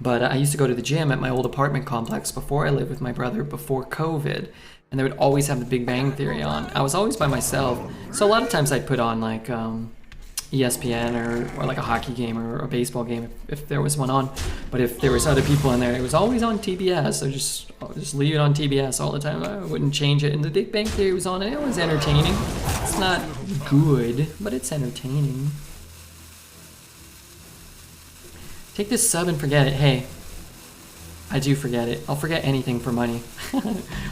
But I used to go to the gym at my old apartment complex before I lived with my brother before COVID, and they would always have The Big Bang Theory on. I was always by myself, so a lot of times I'd put on like ESPN or like a hockey game or a baseball game if there was one on. But if there was other people in there, it was always on TBS. So just leave it on TBS all the time. I wouldn't change it. And The Big Bang Theory was on, and it was entertaining. It's not good, but it's entertaining. Take this sub and forget it. Hey, I do forget it. I'll forget anything for money.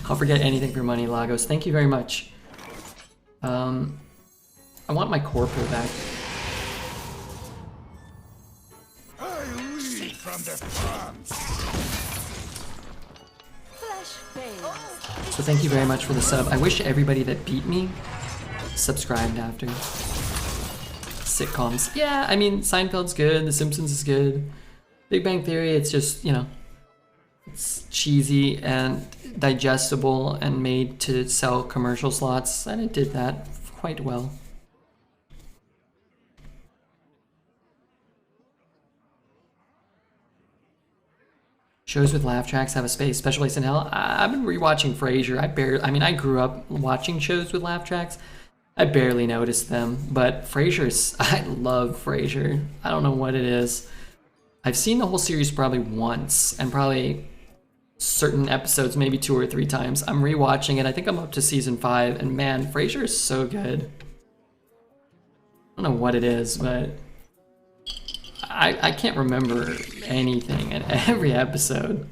I'll forget anything for money, Lagos. Thank you very much. I want my corpo back. So thank you very much for the sub. I wish everybody that beat me subscribed after. Sitcoms. Yeah, I mean, Seinfeld's good, The Simpsons is good. Big Bang Theory, it's just, you know, it's cheesy and digestible and made to sell commercial slots, and it did that quite well. Shows with laugh tracks have a space. Special Place in Hell. I've been rewatching Frasier. I grew up watching shows with laugh tracks. I barely noticed them, but I love Frasier. I don't know what it is. I've seen the whole series probably once, and probably certain episodes maybe 2 or 3 times. I'm rewatching it. I think I'm up to season 5, and man, Frasier is so good. I don't know what it is, but I can't remember anything in every episode.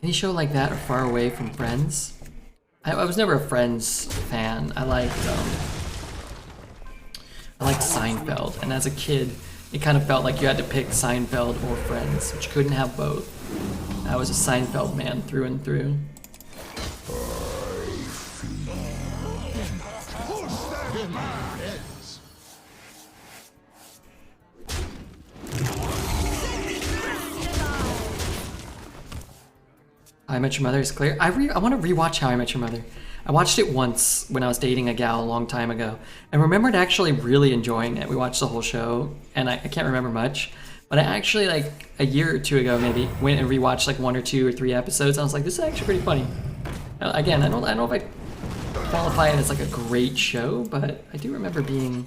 Any show like that or Far Away from Friends? I was never a Friends fan. I liked I like Seinfeld, and as a kid, it kind of felt like you had to pick Seinfeld or Friends, which couldn't have both. I was a Seinfeld man through and through. How I Met Your Mother is clear. I want to rewatch How I Met Your Mother. I watched it once when I was dating a gal a long time ago, and remembered actually really enjoying it. We watched the whole show, and I can't remember much, but I actually, like, a year or two ago maybe, went and rewatched like 1 or 2 or 3 episodes. And I was like, this is actually pretty funny. Again, I don't know if I qualify it as like a great show, but I do remember being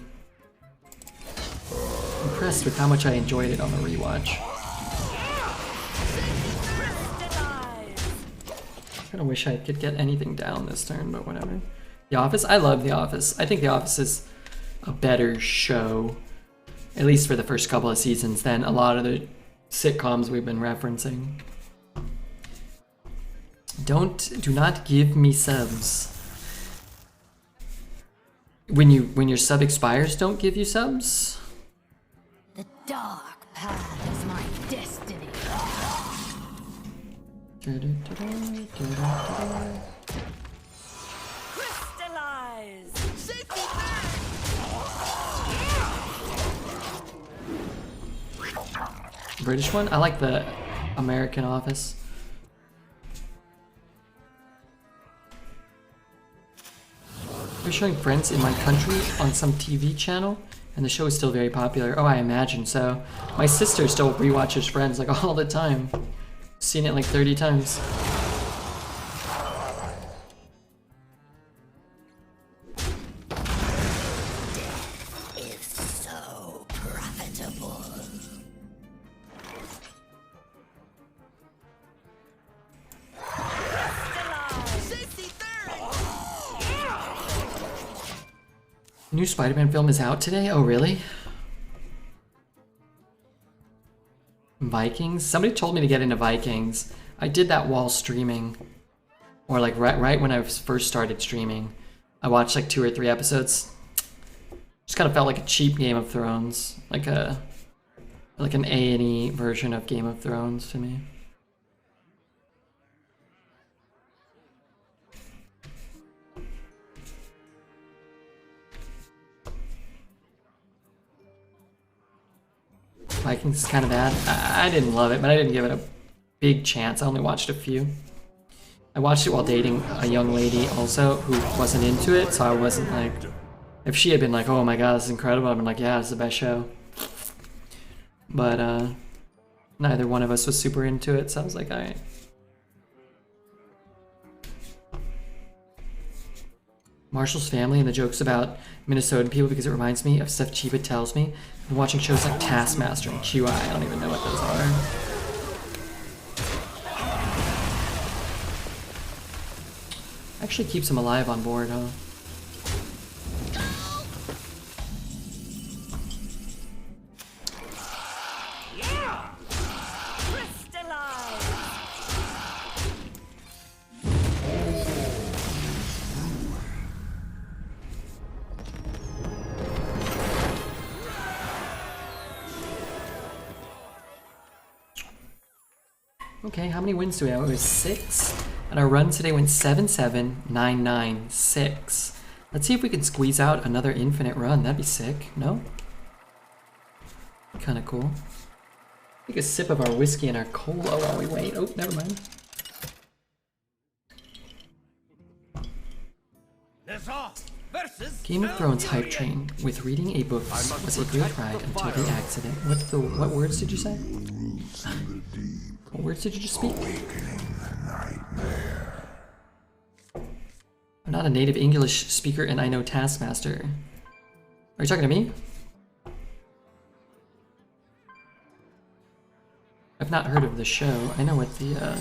impressed with how much I enjoyed it on the rewatch. I kind of wish I could get anything down this turn, but whatever. The Office? I love The Office. I think The Office is a better show, at least for the first couple of seasons, than a lot of the sitcoms we've been referencing. Do not give me subs. When your sub expires, don't give you subs? The dark path is my destiny. Crystallize! Safety British one? I like the American Office. They're showing Friends in my country on some TV channel, and the show is still very popular. Oh, I imagine so. My sister still rewatches Friends like all the time. Seen it like 30 times. is so profitable. New Spider-Man film is out today? Oh, really? Vikings? Somebody told me to get into Vikings. I did that while streaming. Or like right when I first started streaming. I watched like 2 or 3 episodes. Just kind of felt like a cheap Game of Thrones. Like an A&E version of Game of Thrones to me. Vikings is kind of bad. I didn't love it, but I didn't give it a big chance. I only watched a few. I watched it while dating a young lady also who wasn't into it, so I wasn't like... If she had been like, oh my god, this is incredible, I'd been like, yeah, it's the best show. But neither one of us was super into it, so I was like, alright. Marshall's Family and the jokes about Minnesotan people because it reminds me of stuff Chiba tells me. I'm watching shows like Taskmaster and QI. I don't even know what those are. Actually keeps him alive on board, huh? Okay, how many wins do we have? It was 6, and our run today went 7, 7, 9, 9, 6. Let's see if we can squeeze out another infinite run. That'd be sick, no? Kinda cool. Take a sip of our whiskey and our cola while we wait. Oh, never mind. Game of Thrones hype train with reading a book was a great ride until the accident. What words did you say? What words did you just speak? I'm not a native English speaker and I know Taskmaster. Are you talking to me? I've not heard of the show. I know what the,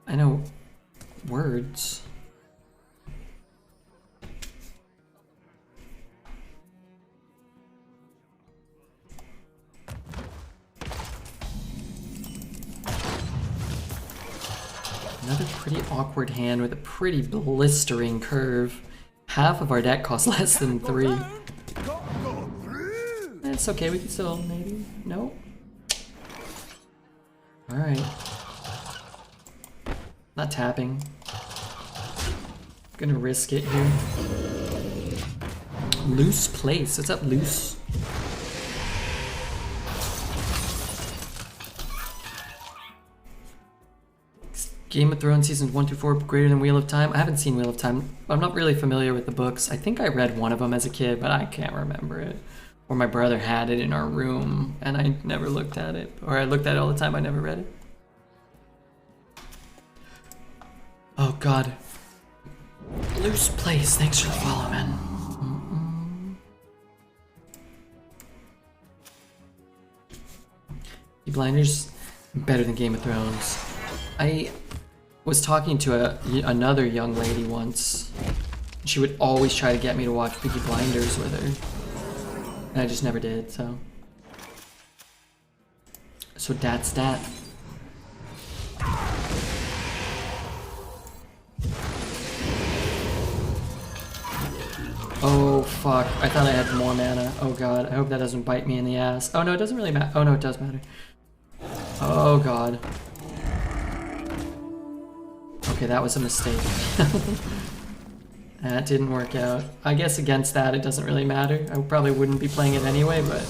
I know words. Another pretty awkward hand with a pretty blistering curve. half of our deck costs less than 3. Go through. It's okay, we can still maybe. No? Alright. Not tapping. Gonna risk it here. Loose place. What's up, Loose? Game of Thrones seasons 1 through 4 greater than Wheel of Time? I haven't seen Wheel of Time. I'm not really familiar with the books. I think I read one of them as a kid, but I can't remember it. Or my brother had it in our room, and I never looked at it. Or I looked at it all the time, I never read it. Oh god. Loose place, thanks for the follow, man. Blinders, better than Game of Thrones. I was talking to another young lady once. She would always try to get me to watch Peaky Blinders with her. And I just never did, so. So that's that. Oh fuck, I thought I had more mana. Oh god, I hope that doesn't bite me in the ass. Oh no, it doesn't really matter. Oh no, it does matter. Oh god. Okay, that was a mistake. That didn't work out. I guess against that it doesn't really matter. I probably wouldn't be playing it anyway, but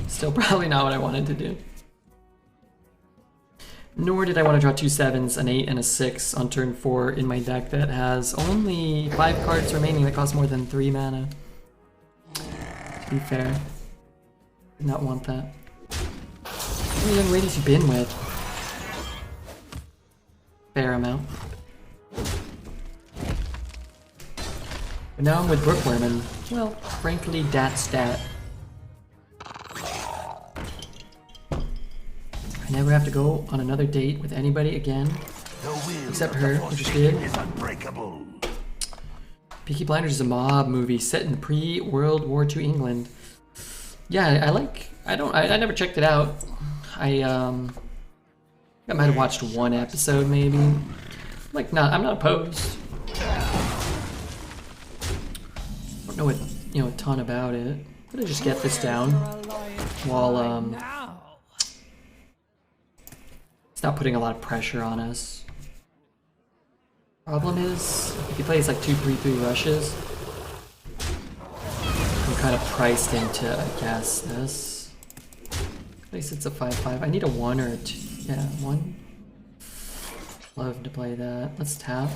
still probably not what I wanted to do. Nor did I want to draw 2 7s, an 8, and a 6 on turn 4 in my deck that has only 5 cards remaining that cost more than 3 mana. To be fair. Did not want that. How many young ladies you been with? Fair amount. But now I'm with Brookworm, well, frankly, that's that. I never have to go on another date with anybody again, except her, which is good. Peaky Blinders is a mob movie set in pre-World War II England. Yeah, I never checked it out. I might have watched one episode maybe. I'm not opposed. Don't know a ton about it. I'm gonna just get this down while it's not putting a lot of pressure on us. Problem is, if he plays like 2 3/3 rushes, I'm kind of priced into, I guess, this. At least it's a 5/5. I need a 1 or a 2. Yeah, 1. Love to play that. Let's tap.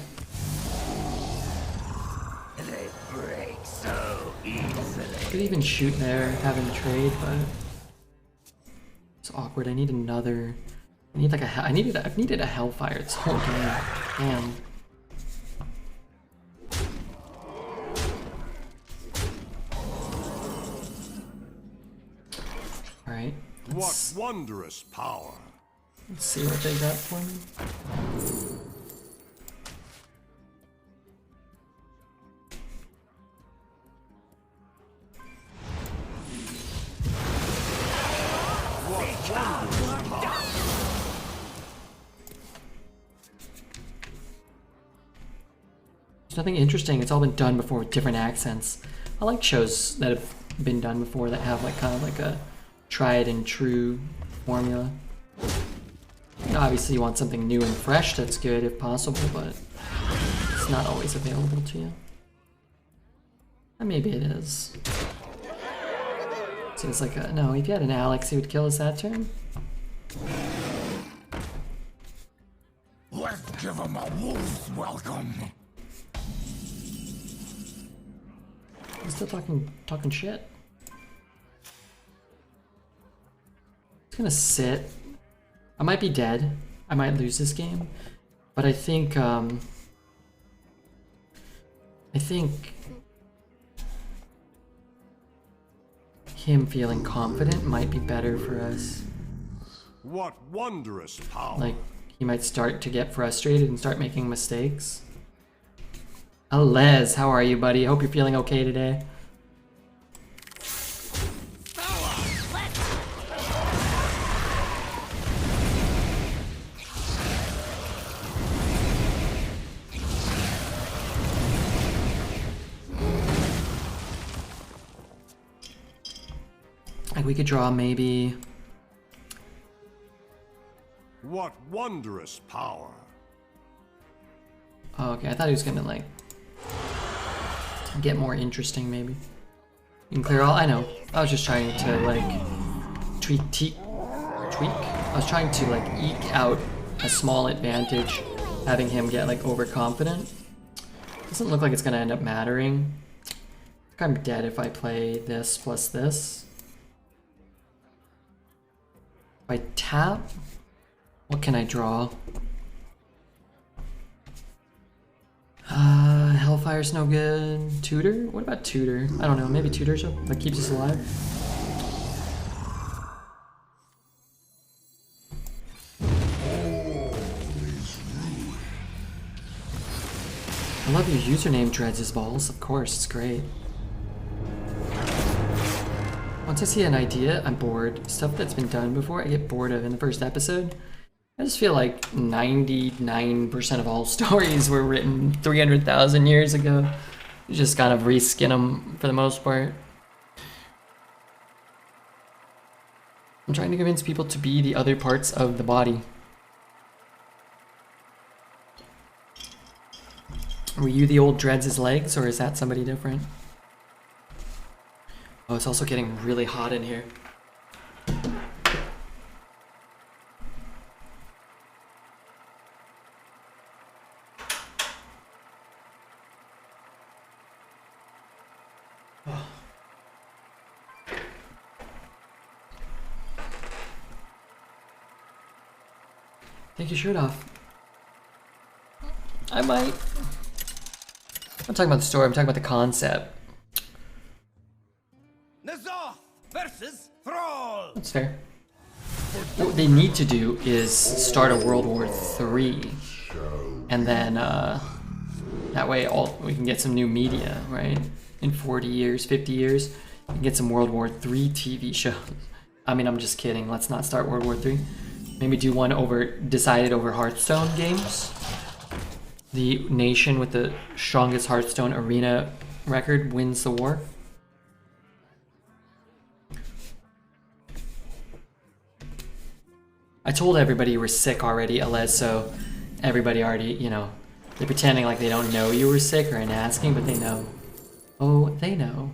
They break so easily. Could even shoot there, having trade, but it's awkward. I need another. I need like I've needed a Hellfire this whole game. Damn. All right. What wondrous power! Let's see what they got for me. There's nothing interesting. It's all been done before with different accents. I like shows that have been done before that have like kind of like a tried and true formula. Obviously you want something new and fresh that's good if possible, but it's not always available to you. And maybe it is. Seems like a... No, if you had an Alex, he would kill us that turn. Let's give him a wolf's welcome. I'm still talking shit. It's gonna sit. I might be dead. I might lose this game, but I think him feeling confident might be better for us. What wondrous power! Like, he might start to get frustrated and start making mistakes. Les, how are you, buddy? Hope you're feeling okay today. Like we could draw maybe. What wondrous power. Oh, okay, I thought he was gonna like get more interesting maybe. You can clear all. I know. I was just trying to like tweak. I was trying to like eke out a small advantage, having him get like overconfident. Doesn't look like it's gonna end up mattering. I think I'm dead if I play this plus this. If I tap, what can I draw? Hellfire's no good. Tutor? What about Tutor? I don't know. Maybe Tutor's that keeps us alive. I love your username, Dreads' Balls. Of course, it's great. Once I see an idea, I'm bored. Stuff that's been done before, I get bored of in the first episode. I just feel like 99% of all stories were written 300,000 years ago. You just kind of reskin them for the most part. I'm trying to convince people to be the other parts of the body. Were you the old Dreads' legs, or is that somebody different? Oh, it's also getting really hot in here. Take your shirt off. I might. I'm not talking about the story, I'm talking about the concept. Nazoth versus Thrall. That's fair. What they need to do is start a World War III, and then that way we can get some new media, right? In 40 years, 50 years, we can get some World War III TV shows. I mean, I'm just kidding. Let's not start World War III. Maybe do one decided over Hearthstone games. The nation with the strongest Hearthstone arena record wins the war. I told everybody you were sick already, Alez, so everybody already, you know, they're pretending like they don't know you were sick or ain't asking, but they know. Oh, they know.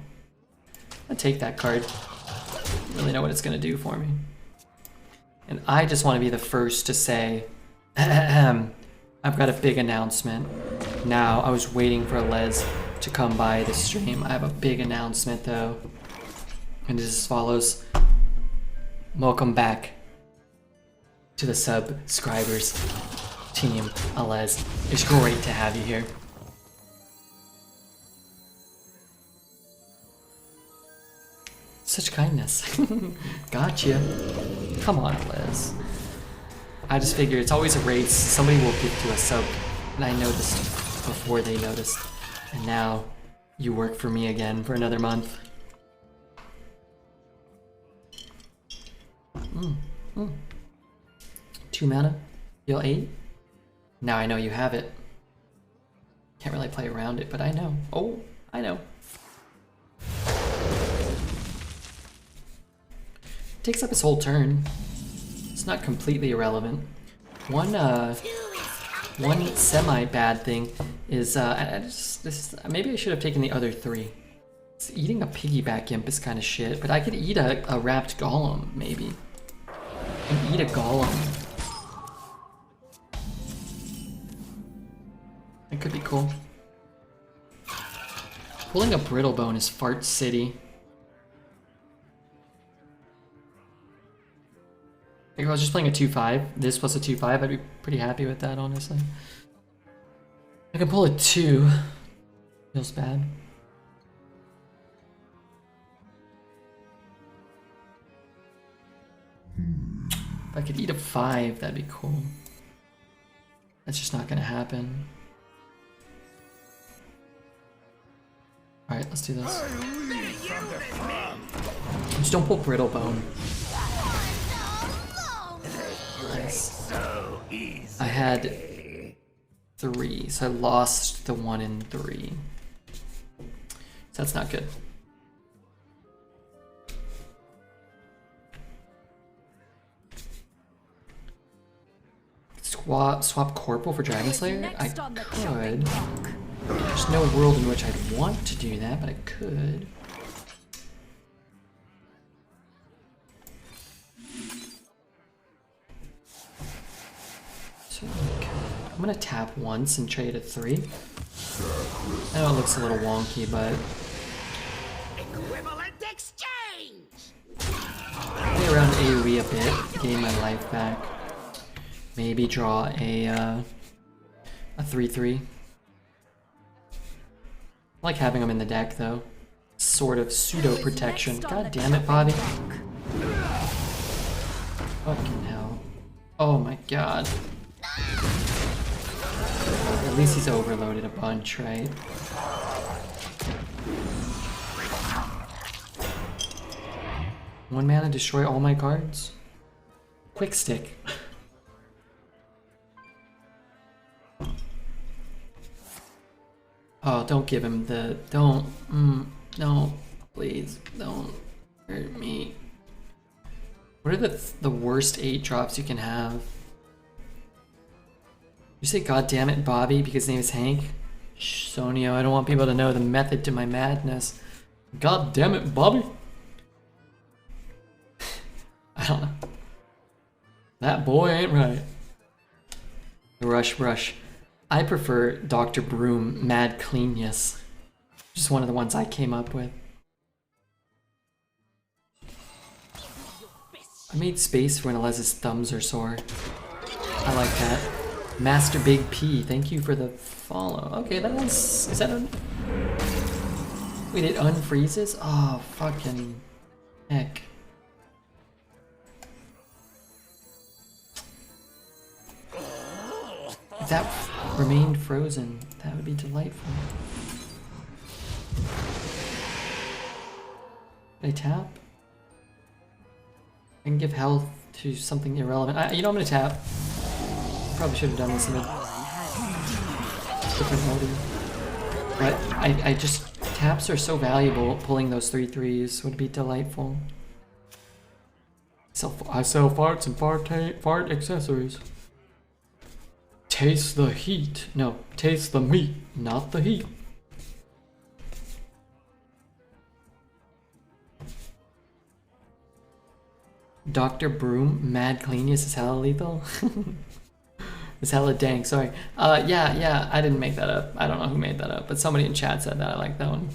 I'll take that card. Don't really know what it's gonna do for me. And I just want to be the first to say, I've got a big announcement. Now, I was waiting for Les to come by the stream. I have a big announcement though. And it is as follows. Welcome back to the subscribers team, Alez. It's great to have you here. Such kindness. Gotcha. Come on, Liz. I just figure it's always a race. Somebody will get to a sub. And I noticed before they noticed. And now you work for me again for another month. 2 mana? Heal 8? Now I know you have it. Can't really play around it, but I know. Oh, I know. Takes up his whole turn. It's not completely irrelevant. One semi-bad thing is maybe I should have taken the other 3. Eating a piggyback imp is kind of shit, but I could eat a wrapped golem, maybe. And eat a golem. It could be cool. Pulling a Brittlebone is Fart City. If I was just playing a 2-5, this plus a 2-5, I'd be pretty happy with that, honestly. I can pull a 2. Feels bad. If I could eat a 5, that'd be cool. That's just not gonna happen. Alright, let's do this. Just don't pull Brittlebone. Nice. I had 3, so I lost the 1 in 3. So that's not good. swap Corporal for Dragon Slayer? I Next on the could. chopping block. There's no world in which I'd want to do that, but I could. So, I'm gonna tap once and trade a 3. I know it looks a little wonky, but Equivalent exchange. play around AoE a bit, gain my life back. Maybe draw a 3/3. I like having them in the deck though. Sort of pseudo protection. God damn it, Bobby. Fucking hell. Oh my god. At least he's overloaded a bunch, right? One mana, destroy all my cards? Quick stick. Oh, don't give him the... Don't. No. Please. Don't hurt me. What are the worst 8 drops you can have? You say God damn it, Bobby, because his name is Hank? Shh, Sonio, I don't want people to know the method to my madness. God damn it, Bobby! I don't know. That boy ain't right. Rush. I prefer Dr. Broom Mad Cleanness. Just one of the ones I came up with. I made space for when Alez's thumbs are sore. I like that. Master Big P, thank you for the follow. Okay, that was... Is that a... Wait, it unfreezes? Oh, fucking heck. If that remained frozen, that would be delightful. Can I tap? I can give health to something irrelevant. You know, I'm gonna tap. Probably should have done this in a different order. But I just... Taps are so valuable. Pulling those 3/3s would be delightful. I sell farts and fart accessories. Taste the heat. No, taste the meat, not the heat. Dr. Broom, Mad Cleanness is hella lethal. It's hella dank, sorry. Yeah, I didn't make that up. I don't know who made that up, but somebody in chat said that. I like that one.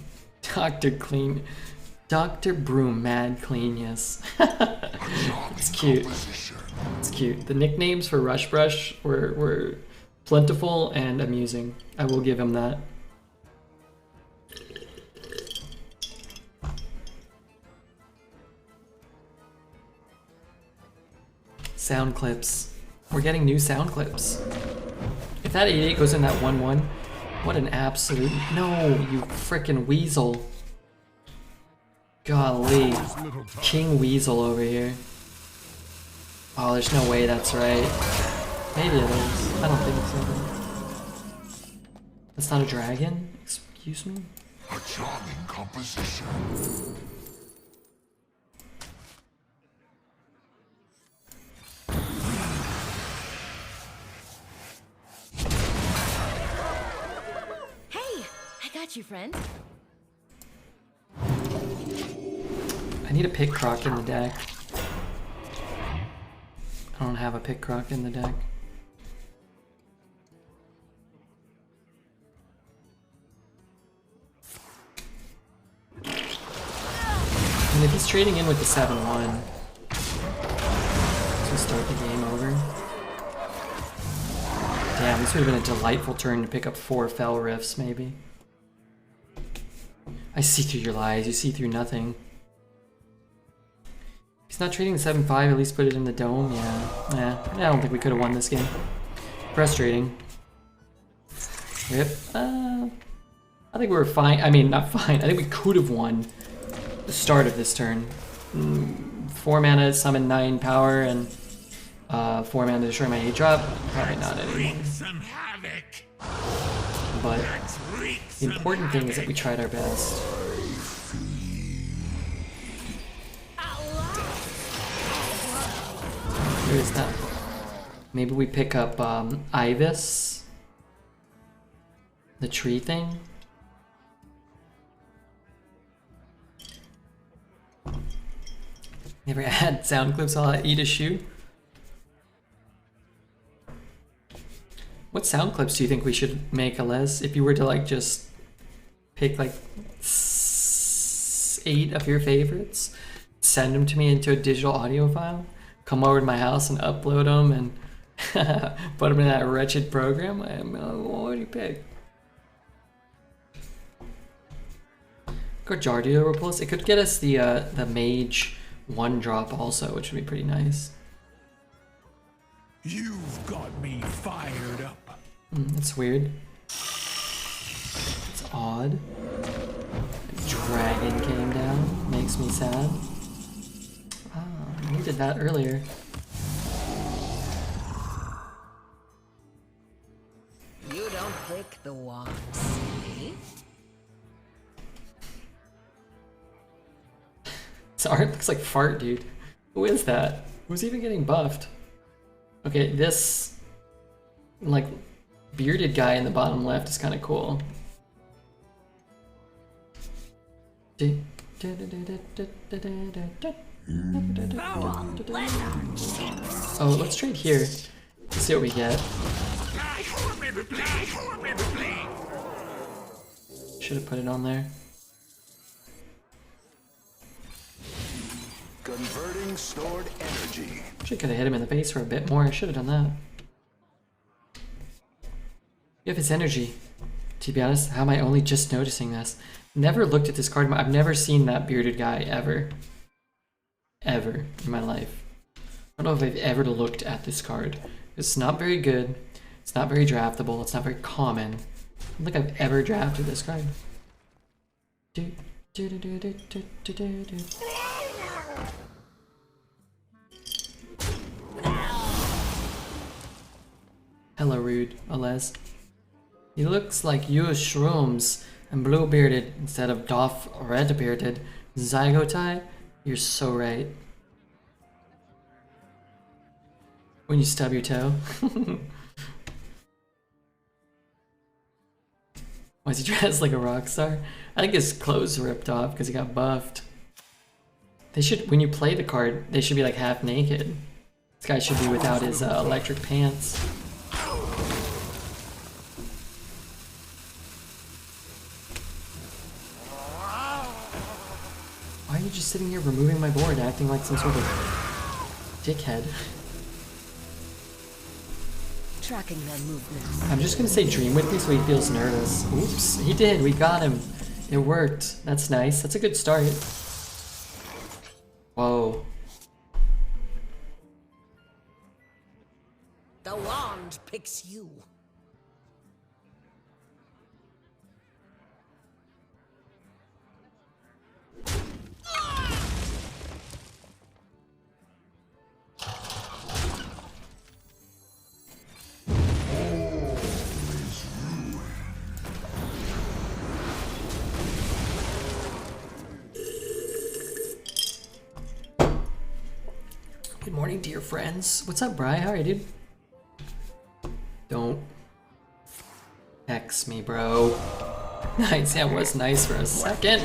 Dr. Broom, Mad Cleanness. It's cute. It's cute. The nicknames for Rush Brush were plentiful and amusing. I will give him that. Sound clips. We're getting new sound clips. If that 8/8 goes in that 1/1, what an absolute... No, you frickin' weasel. Golly. King Weasel over here. Oh, there's no way that's right. Maybe it is. I don't think so. That's not a dragon? Excuse me? A charming composition. Got you, friend. I need a pick croc in the deck. I don't have a pick croc in the deck. And if he's trading in with the 7/1, to start the game over. Damn, this would have been a delightful turn to pick up 4 Fell Rifts, maybe. I see through your lies, you see through nothing. He's not trading the 7/5, at least put it in the dome, yeah. I don't think we could have won this game. Frustrating. Rip. I think we were fine, I mean, not fine, I think we could have won the start of this turn. 4 mana, summon 9 power, and 4 mana to destroy my 8 drop. Probably not anymore. But the important thing is that we tried our best. Where is that? Maybe we pick up Ibis, the tree thing. Never had sound clips while I eat a shoe. What sound clips do you think we should make, Alez? If you were to like just pick like 8 of your favorites, send them to me into a digital audio file, come over to my house and upload them and put them in that wretched program, what would you pick? Garjardio Repulse. It could get us the mage 1-drop also, which would be pretty nice. You've got me fired up. That's weird. It's odd. A dragon came down. Makes me sad. Ah, we did that earlier. You don't pick the ones, see? This art looks like fart, dude. Who is that? Who's even getting buffed? Okay, this like bearded guy in the bottom left is kind of cool. Oh, let's trade here. Let's see what we get. Should have put it on there. Converting stored energy. Should could have hit him in the face for a bit more. I should have done that. You have his energy. To be honest, how am I only just noticing this? Never looked at this card. I've never seen that bearded guy ever. Ever in my life. I don't know if I've ever looked at this card. It's not very good. It's not very draftable. It's not very common. I don't think I've ever drafted this card. Hella rude, Alez. He looks like you shrooms and blue bearded instead of doff red bearded. Zygotai? You're so right. When you stub your toe. Why is he dressed like a rock star? I think his clothes ripped off because he got buffed. They should, when you play the card, they should be like half naked. This guy should be without his electric pants. Why are you just sitting here removing my board, acting like some sort of dickhead? Tracking their movements. I'm just gonna say dream with me so he feels nervous. Oops, he did, we got him. It worked. That's nice, that's a good start. Whoa. The wand picks you. Good morning, dear friends. What's up, Bri? How are you, dude? Don't text me, bro. Nice, yeah, it was nice for a second.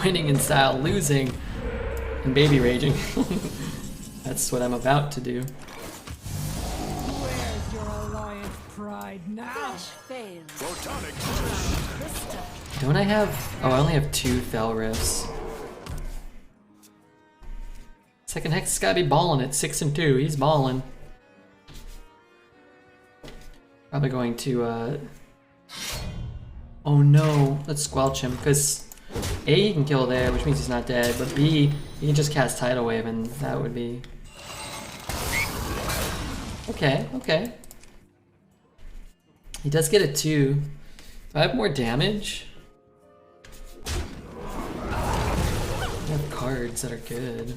Winning in style, losing, and baby raging. That's what I'm about to do. Where's your alliance pride now? Failed. Don't I have... Oh, I only have 2 Fell Rifts. Second Hex has gotta be balling at 6 and 2. He's balling. Probably going to, Oh no, let's squelch him, because A, he can kill there, which means he's not dead, but B, he can just cast Tidal Wave and that would be... Okay, okay. He does get a 2. Do I have more damage? I have cards that are good.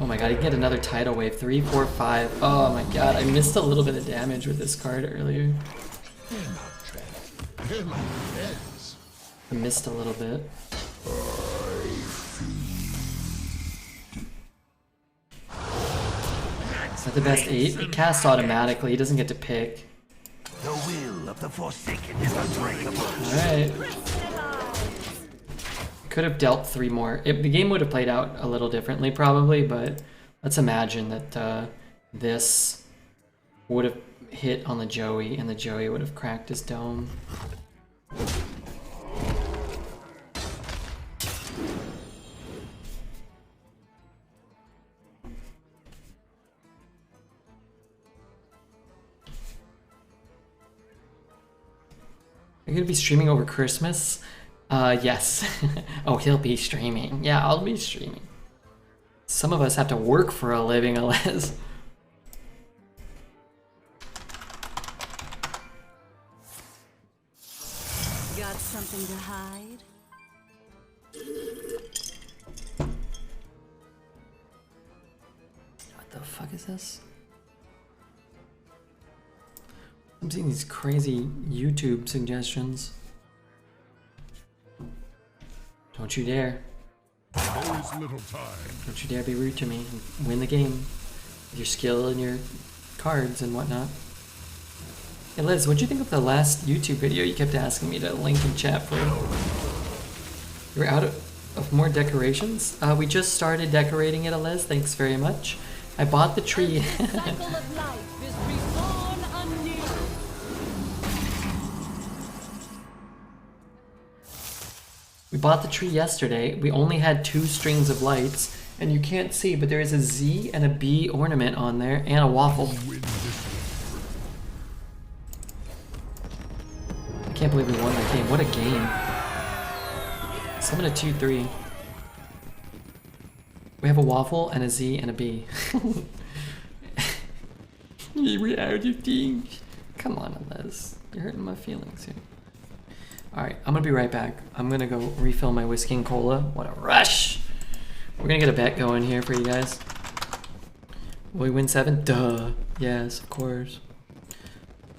Oh my god, he can get another Tidal Wave. 3, 4, 5. Oh my god, I missed a little bit of damage with this card earlier. I missed a little bit. Is that the best 8? It casts automatically, he doesn't get to pick. The will of the Forsaken is unbreakable. Alright. Could have dealt 3 more. The game would have played out a little differently probably, but let's imagine that this would have hit on the Joey and the Joey would have cracked his dome. Are you gonna be streaming over Christmas? Yes. Oh, he'll be streaming. Yeah, I'll be streaming. Some of us have to work for a living, Alez. Got something to hide? What the fuck is this? I'm seeing these crazy YouTube suggestions. Don't you dare. There's little time. Don't you dare be rude to me and win the game with your skill and your cards and whatnot. Hey Liz, what'd you think of the last YouTube video you kept asking me to link in chat for? You're out of more decorations? We just started decorating it, Liz. Thanks very much. I bought the tree. The cycle of life is reborn anew. We bought the tree yesterday. We only had 2 strings of lights, and you can't see, but there is a Z and a B ornament on there, and a waffle. I can't believe we won that game. What a game. Summon a 2-3. We have a waffle and a Z and a B. We're out of things. Come on, Les. You're hurting my feelings here. Alright, I'm gonna be right back. I'm gonna go refill my whiskey and cola. What a rush! We're gonna get a bet going here for you guys. Will we win 7? Duh. Yes, of course.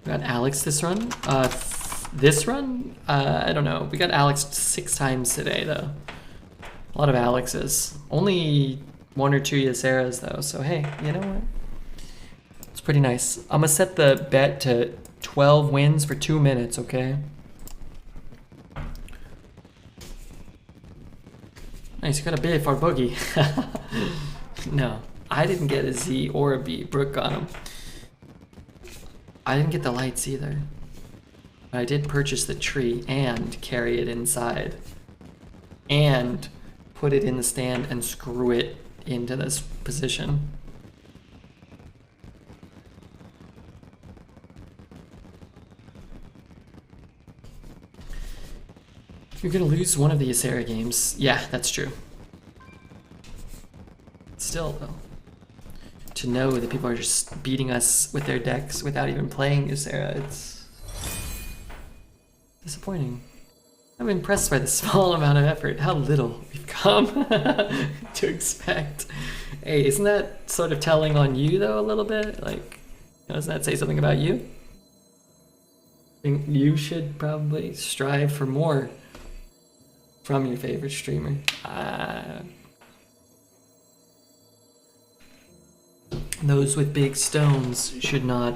We got Alex this run. This run? I don't know. We got Alex 6 times today, though. A lot of Alexes. Only 1 or 2 Yaceras, though. So, hey, you know what? It's pretty nice. I'm gonna set the bet to 12 wins for 2 minutes, okay? Nice, you got a B for Boogie. No, I didn't get a Z or a B. Brooke got them. I didn't get the lights either. But I did purchase the tree and carry it inside. And put it in the stand and screw it into this position. You're gonna lose one of the Ysera games. Yeah, that's true. Still, though, to know that people are just beating us with their decks without even playing Ysera, it's disappointing. I'm impressed by the small amount of effort, how little we've come to expect. Hey, isn't that sort of telling on you, though, a little bit? Like, doesn't that say something about you? I think you should probably strive for more from your favorite streamer. Those with big stones should not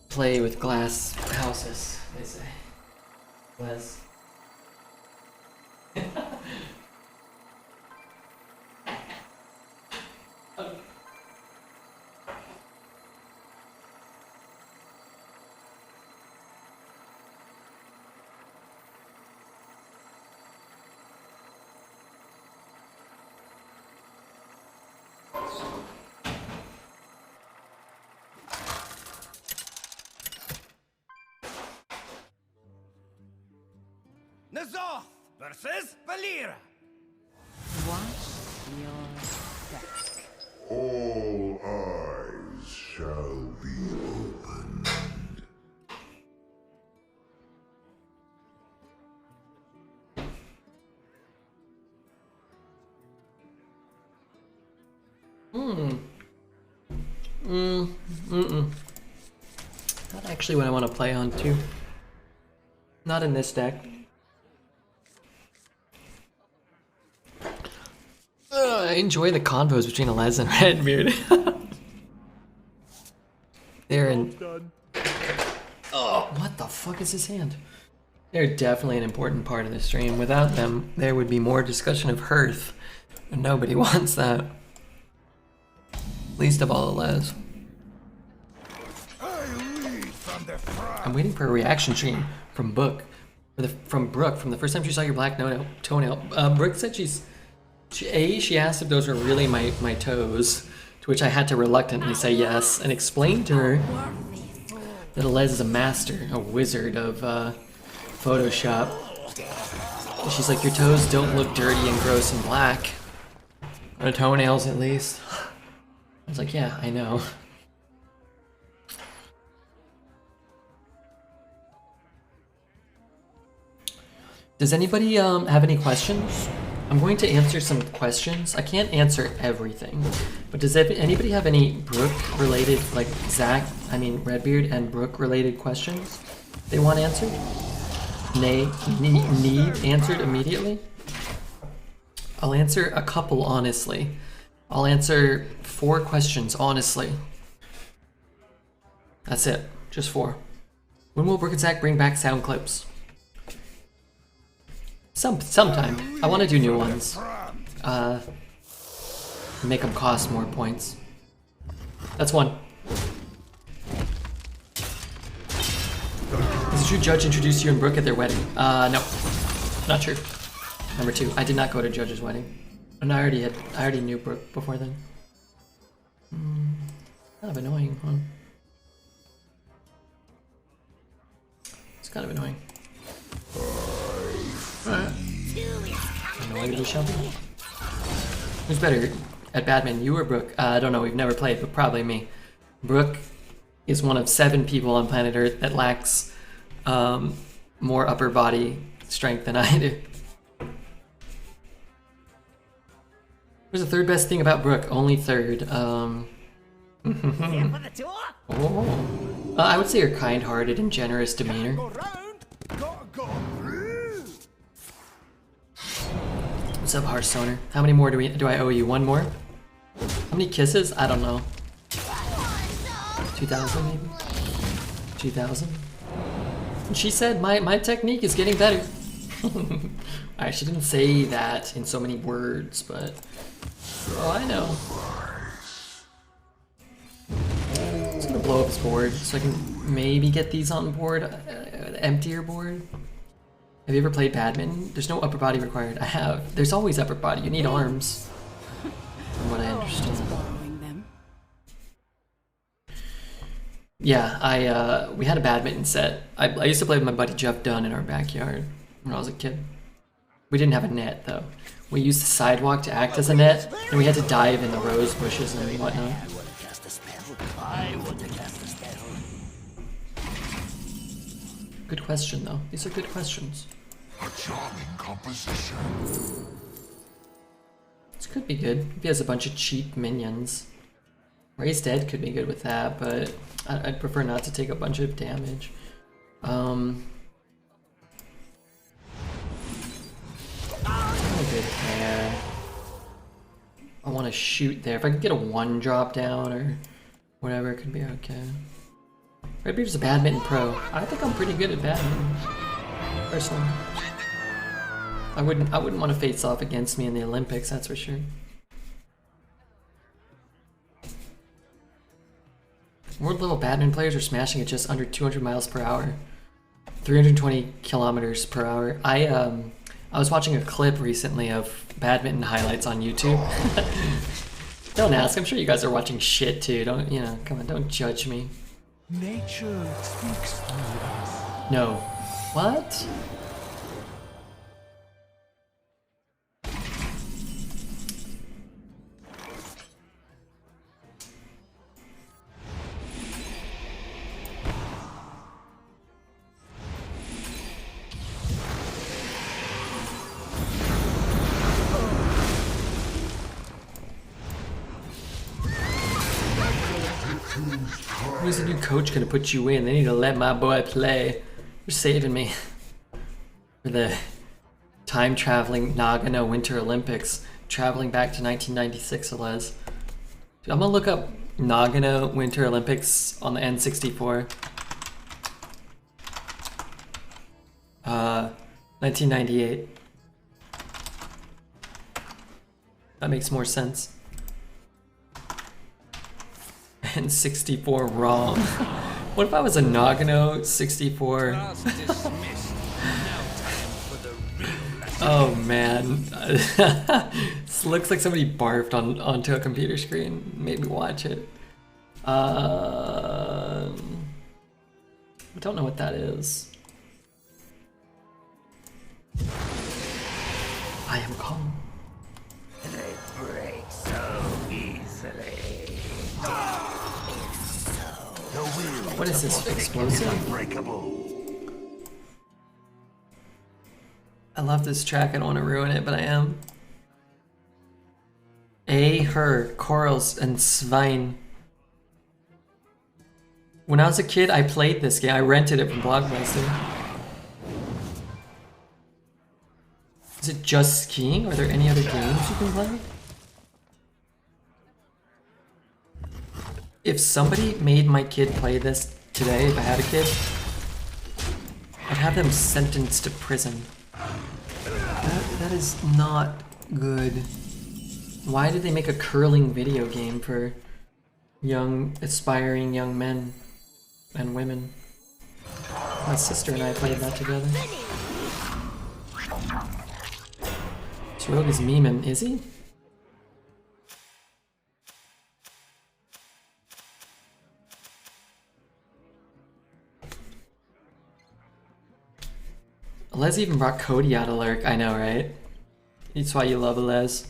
play with glass houses, they say. Les. Nazoth versus Valera. Watch your step. All eyes shall be opened. Not actually what I want to play on, too. Not in this deck. I enjoy the convos between Alez and Redbeard. fuck is his hand? They're definitely an important part of the stream. Without them, there would be more discussion of Hearth. And nobody wants that. Least of all, Les. I'm waiting for a reaction stream from Brooke. From the first time she saw your black toenail. Brooke said she asked if those were really my toes, to which I had to reluctantly say yes, and explain to her that Les is a master, a wizard of Photoshop. She's like, your toes don't look dirty and gross and black. Or toenails, at least. I was like, yeah, I know. Does anybody have any questions? I'm going to answer some questions. I can't answer everything, but does anybody have any Brooke-related, like Redbeard and Brooke-related questions they want answered? Need answered immediately? I'll answer a couple honestly. I'll answer 4 questions honestly. That's it, just 4. When will Brooke and Zach bring back sound clips? Sometime. I want to do new ones. Make them cost more points. That's 1. Is it true Judge introduced you and Brooke at their wedding? No. Not true. Number 2, I did not go to Judge's wedding. And I already knew Brooke before then. Kind of annoying, huh? It's kind of annoying. Annoying to something. Who's better at badminton, you or Brooke? I don't know, we've never played, but probably me. Brooke is one of 7 people on planet Earth that lacks more upper body strength than I do. What's the 3rd best thing about Brooke? Only 3rd. I would say her kind-hearted and generous demeanor. What's up, Hearthstoner? How many more do I owe you? 1 more? How many kisses? I don't know. 2,000 maybe? 2,000? And she said my technique is getting better. Alright, she didn't say that in so many words, but... Oh, I know. I'm just gonna blow up his board so I can maybe get these on board. Emptier board. Have you ever played badminton? There's no upper body required. I have. There's always upper body. You need arms. From what I understand. Yeah, we had a badminton set. I used to play with my buddy Jeff Dunn in our backyard when I was a kid. We didn't have a net though. We used the sidewalk to act as a net, and we had to dive in the rose bushes and whatnot. Good question though. These are good questions. A charming composition. This could be good if he has a bunch of cheap minions. Raised Dead could be good with that, but I'd prefer not to take a bunch of damage. Good hair. I want to shoot there. If I could get a 1 drop down or whatever, it could be okay. Redbeard's a badminton pro. I think I'm pretty good at badminton, personally. I wouldn't want to face off against me in the Olympics, that's for sure. World level badminton players are smashing at just under 200 miles per hour, 320 kilometers per hour. I was watching a clip recently of badminton highlights on YouTube. Don't ask. I'm sure you guys are watching shit too. Don't, you know, come on, don't judge me. Nature speaks through us. No. What? Who's the new coach gonna put you in? They need to let my boy play. You're saving me for the time-traveling Nagano Winter Olympics, traveling back to 1996, Alez. I'm gonna look up Nagano Winter Olympics on the N64. 1998. That makes more sense. And 64 ROM. What if I was a Nagano 64? Oh man. This looks like somebody barfed onto a computer screen. Made me watch it. I don't know what that is. I am calm. They break so easily. What is this, explosive? Unbreakable. I love this track, I don't want to ruin it, but I am. Her, Corals, and Svein. When I was a kid, I played this game. I rented it from Blockbuster. Is it just skiing? Are there any other games you can play? If somebody made my kid play this today, if I had a kid, I'd have them sentenced to prison. That is not good. Why did they make a curling video game for young, aspiring young men and women? My sister and I played that together. This rogue is memeing, is he? Les even brought Cody out of Lurk. I know, right? That's why you love Les.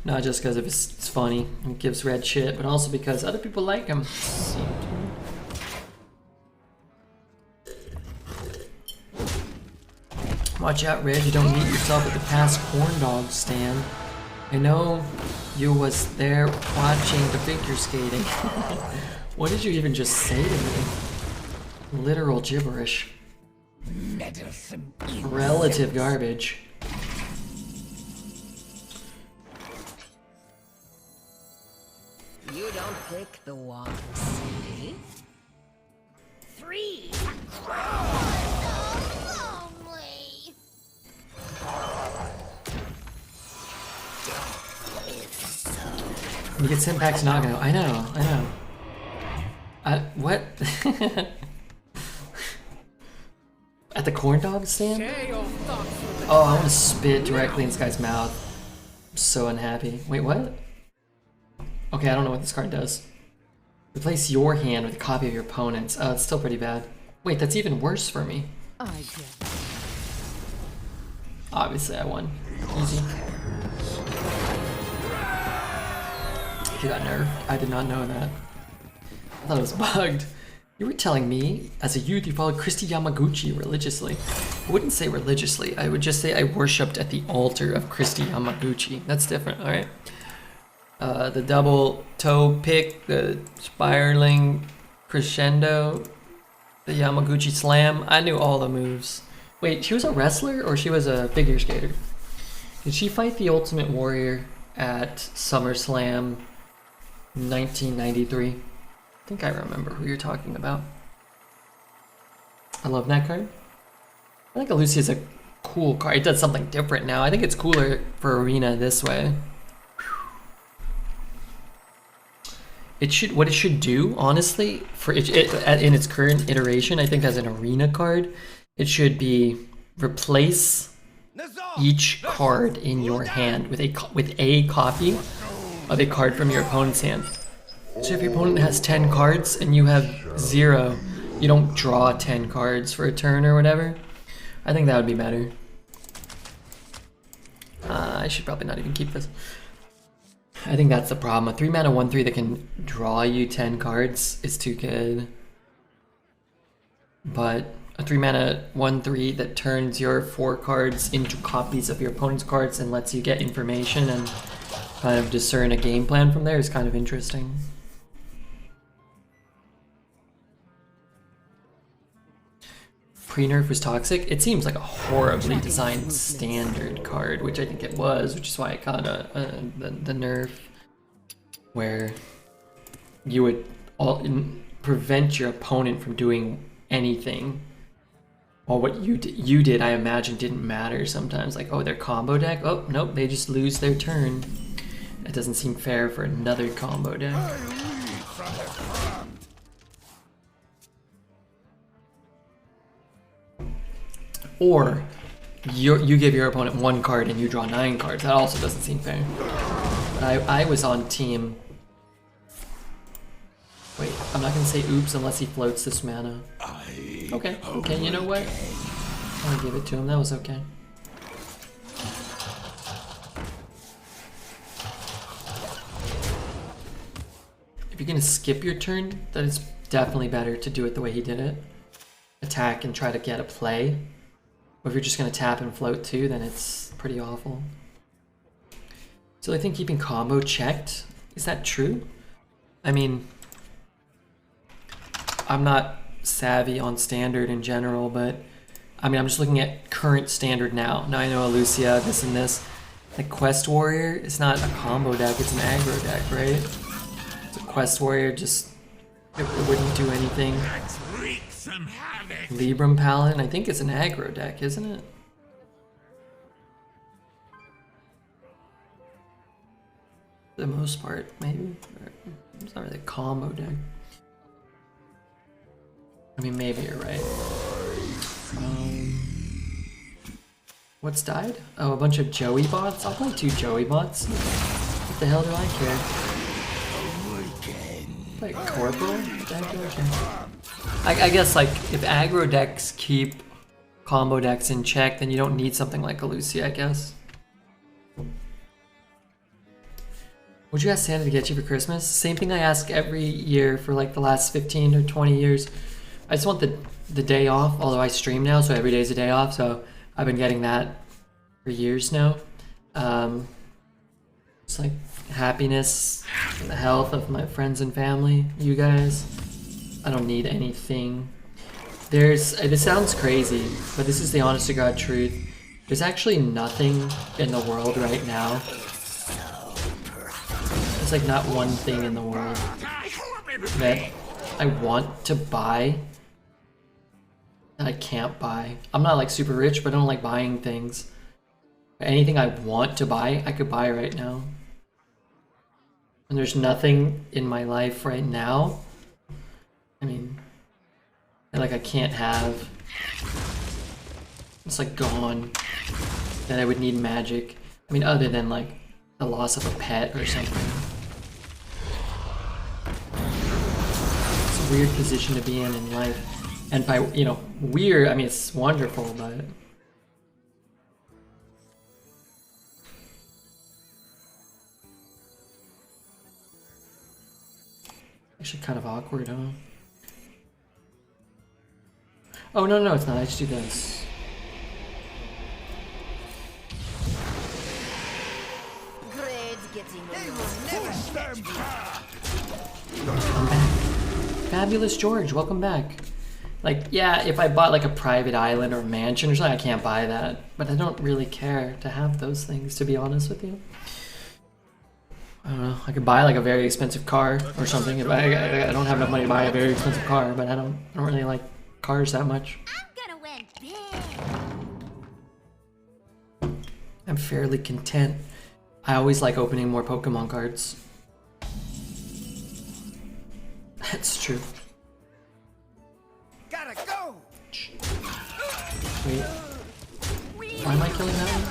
Not just because it's funny and gives red shit, but also because other people like him. Watch out, Red, you don't meet yourself at the past corn dog stand. I know you was there watching the figure skating. What did you even just say to me? Literal gibberish. Medicine. Relative garbage. You don't pick the one, see? 3. Lonely. You get sent back to Nagano. I know. What? At the corn dog stand? Oh, I want to spit directly in this guy's mouth. I'm so unhappy. Wait, what? Okay, I don't know what this card does. Replace your hand with a copy of your opponent's. Oh, it's still pretty bad. Wait, that's even worse for me. I get. Obviously, I won. Easy. He got nerfed. I did not know that. I thought it was bugged. You were telling me, as a youth, you followed Christy Yamaguchi religiously. I wouldn't say religiously. I would just say I worshipped at the altar of Christy Yamaguchi. That's different, alright? The double toe pick, the spiraling crescendo, the Yamaguchi slam. I knew all the moves. Wait, she was a wrestler or she was a figure skater? Did she fight the Ultimate Warrior at SummerSlam 1993? I think I remember who you're talking about. I love that card. I think Lucy is a cool card. It does something different now. I think it's cooler for Arena this way. It should, what it should do, honestly, for it in its current iteration, I think as an Arena card, it should be replace each card in your hand with a copy of a card from your opponent's hand. So if your opponent has 10 cards and you have 0, you don't draw 10 cards for a turn or whatever. I think that would be better. I should probably not even keep this. I think that's the problem. A 3-mana 1/3 that can draw you 10 cards is too good. But a 3-mana 1/3 that turns your 4 cards into copies of your opponent's cards and lets you get information and kind of discern a game plan from there is kind of interesting. Pre-nerf was toxic. It seems like a horribly designed standard card, which I think it was, which is why it got the nerf, where you would prevent your opponent from doing anything, Well, what you did, I imagine, didn't matter sometimes. Like, oh, their combo deck? Oh, nope, they just lose their turn. It doesn't seem fair for another combo deck. Or you give your opponent 1 card and you draw 9 cards. That also doesn't seem fair. But I was on team... Wait, I'm not gonna say oops unless he floats this mana. Okay, you know what? I'll give it to him, that was okay. If you're gonna skip your turn, then it's definitely better to do it the way he did it. Attack and try to get a play. But if you're just gonna tap and float too, then it's pretty awful. So I think keeping combo checked, is that true? I mean, I'm not savvy on standard in general, but I mean, I'm just looking at current standard now. Now I know Lucia, this and this. Like Quest Warrior, it's not a combo deck, it's an aggro deck, right? So Quest Warrior just, it wouldn't do anything. Libram Paladin, I think it's an aggro deck, isn't it? For the most part, maybe. It's not really a combo deck. I mean, maybe you're right. What's died? Oh, a bunch of Joey bots? I'll play 2 Joey bots. What the hell do I care? Play Corporal? What the heck do I care? I guess, like, if aggro decks keep combo decks in check, then you don't need something like a Lucia, I guess. What'd you ask Santa to get you for Christmas? Same thing I ask every year for like the last 15 or 20 years. I just want the day off, although I stream now, so every day's a day off, so I've been getting that for years now. It's like happiness and the health of my friends and family, you guys. I don't need anything. This sounds crazy, but this is the honest to God truth. There's actually nothing in the world right now. There's like not one thing in the world that I want to buy that I can't buy. I'm not like super rich, but I don't like buying things. Anything I want to buy, I could buy right now. And there's nothing in my life right now, I mean, like I can't have. It's like gone. That I would need magic. I mean, other than like the loss of a pet or something. It's a weird position to be in life. And by, you know, weird, I mean, it's wonderful, but... Actually kind of awkward, huh? Oh, no, it's not. I just do this. I'm back. Fabulous George, welcome back. Like, yeah, if I bought like a private island or mansion or something, I can't buy that. But I don't really care to have those things, to be honest with you. I don't know. I could buy like a very expensive car or something. If I don't have enough money to buy a very expensive car, but I don't really like cars that much. I'm gonna win big. I'm fairly content. I always like opening more Pokemon cards. That's true. Gotta go. Wait. Why am I killing that one?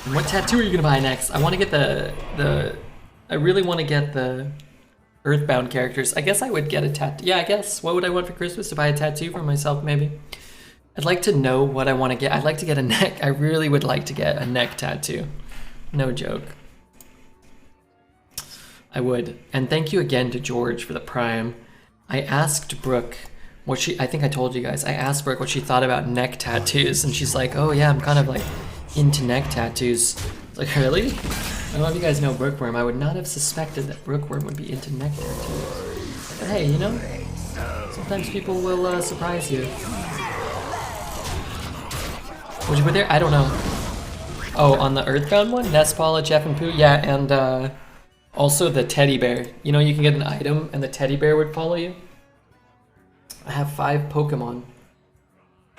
And what tattoo are you gonna buy next? I want to get I really want to get the Earthbound characters. I guess I would get a tattoo. Yeah, I guess. What would I want for Christmas? To buy a tattoo for myself, maybe? I'd like to know what I want to get. I'd like to get a neck. I really would like to get a neck tattoo. No joke. I would. And thank you again to George for the Prime. I asked Brooke what I think I told you guys. I asked Brooke what she thought about neck tattoos, and she's like, oh yeah, I'm kind of like into neck tattoos. I was like, really? I don't know if you guys know Brookworm. I would not have suspected that Brookworm would be into neck tattoos. But hey, you know, sometimes people will surprise you. Would you put there? I don't know. Oh, on the Earthbound one? Nespala, Jeff and Pooh? Yeah, and also the teddy bear. You know, you can get an item and the teddy bear would follow you? I have 5 Pokemon.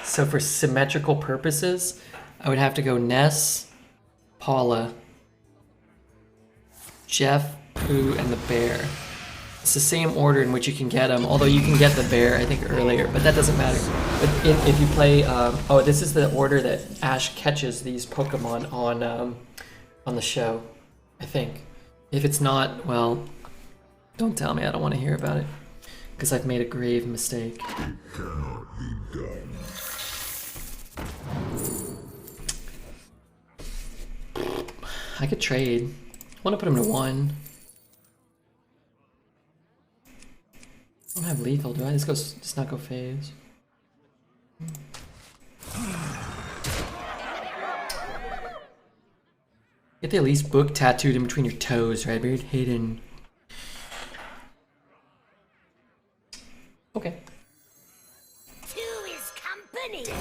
So for symmetrical purposes, I would have to go Ness, Paula, Jeff, Pooh, and the bear. It's the same order in which you can get them, although you can get the bear, I think, earlier, but that doesn't matter. But if you play, oh, this is the order that Ash catches these Pokemon on the show, I think. If it's not, well, don't tell me, I don't want to hear about it, because I've made a grave mistake. Cannot be done. I could trade. I want to put him to 1. I don't have lethal, do I? Just not go phase. Get the at least book tattooed in between your toes, Redbeard. Hayden. Okay. Two is company. Two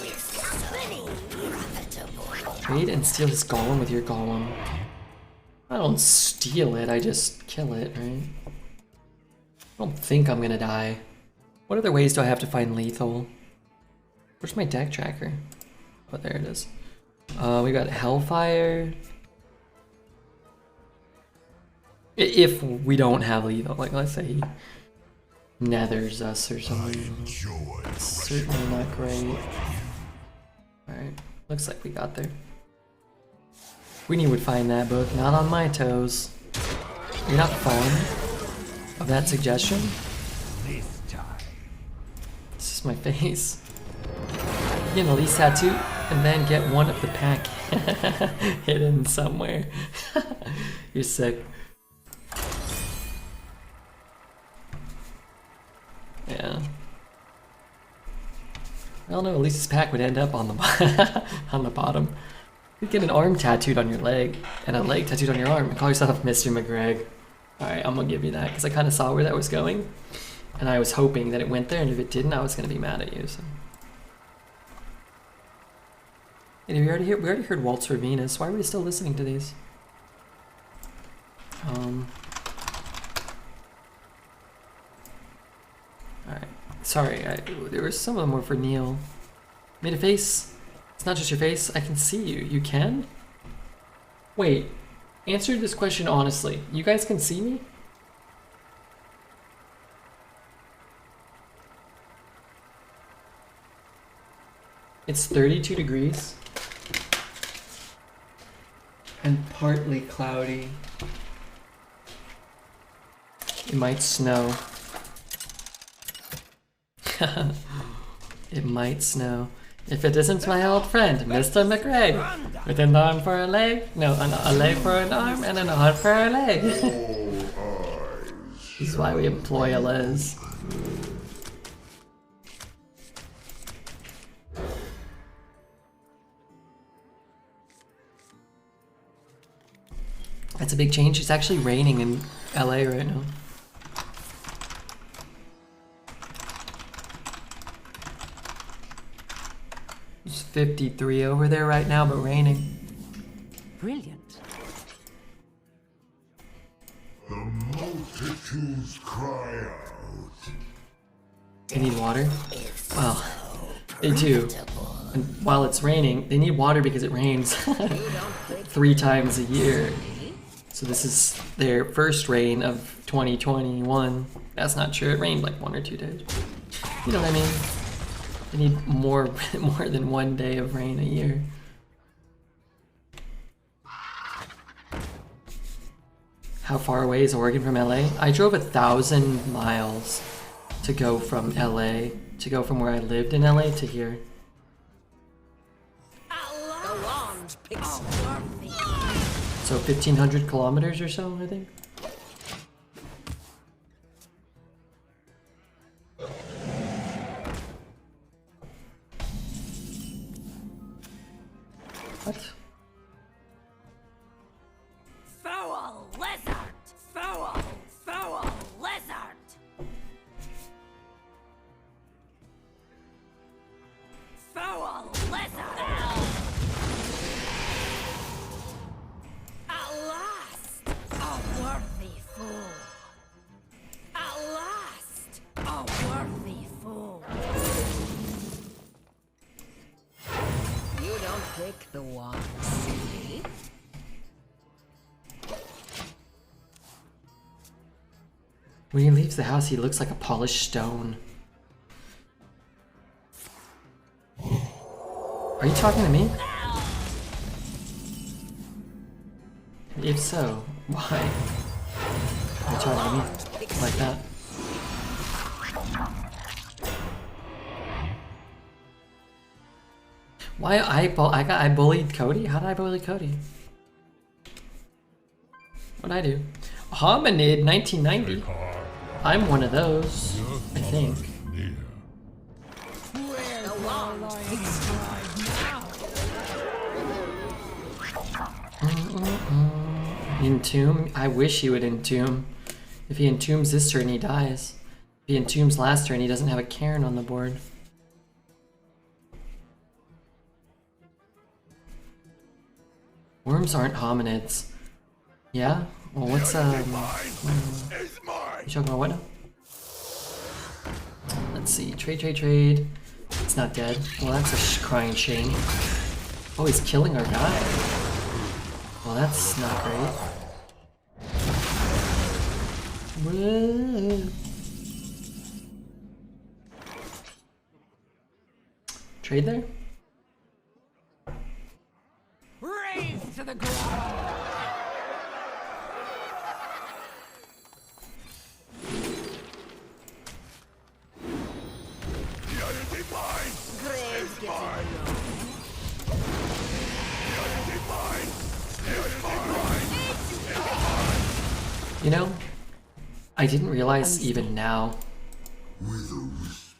is company. Profitable. Trade and steal his golem with your golem. I don't steal it, I just kill it, right? I don't think I'm gonna die. What other ways do I have to find lethal? Where's my deck tracker? Oh, there it is. We got Hellfire. If we don't have lethal, like let's say he nethers us or something. Certainly not great. Alright, looks like we got there. Winnie would find that book, not on my toes. You're not fond of that suggestion? This time. It's just my face. Get an Elise tattoo and then get one of the pack hidden somewhere. You're sick. Yeah. I don't know, Elise's pack would end up on the on the bottom. You'd get an arm tattooed on your leg and a leg tattooed on your arm and call yourself Mr. McGreg. Alright, I'm gonna give you that because I kind of saw where that was going. And I was hoping that it went there, and if it didn't, I was gonna be mad at you. So. And we already heard Waltz for Venus. Why are we still listening to these? Alright. Sorry, there were some of them were for Neil. Made a face. It's not just your face. I can see you. You can? Wait. Answer this question honestly. You guys can see me? It's 32 degrees. And partly cloudy. It might snow. It might snow. If it isn't my old friend, Mr. McRae, with an arm for a leg, no, a leg for an arm, and an arm for a leg. This is why we employ a Les. That's a big change. It's actually raining in LA right now. It's 53 over there right now, but raining. Brilliant. The multitudes cry out. They need water? Well, they do. And while it's raining, they need water because it rains 3 times a year. So this is their first rain of 2021. That's not true. It rained like 1 or 2 days. You know what I mean? They need more than 1 day of rain a year. How far away is Oregon from LA? I drove 1,000 miles to go from LA, to go from where I lived in LA to here. The wand picks So 1,500 kilometers or so, I think. What? foul lizard. Foul lizard. Foul lizard. At last, a like the one, silly. When he leaves the house, he looks like a polished stone. Are you talking to me? If so, why? Are you talking to me like that? Why I bullied Cody? How did I bully Cody? What'd I do? Hominid 1990. I'm one of those, I think. The wand takes now. Entomb? I wish he would entomb. If he entombs this turn, he dies. If he entombs last turn, he doesn't have a Cairn on the board. Worms aren't hominids. Yeah? Well, what's you talking about what now? Let's see. Trade. It's not dead. Well, that's a crying shame. Oh, he's killing our guy. Well, that's not great. Whoa. Trade there? Raise to the ground. Graves gets You know, I didn't realize even now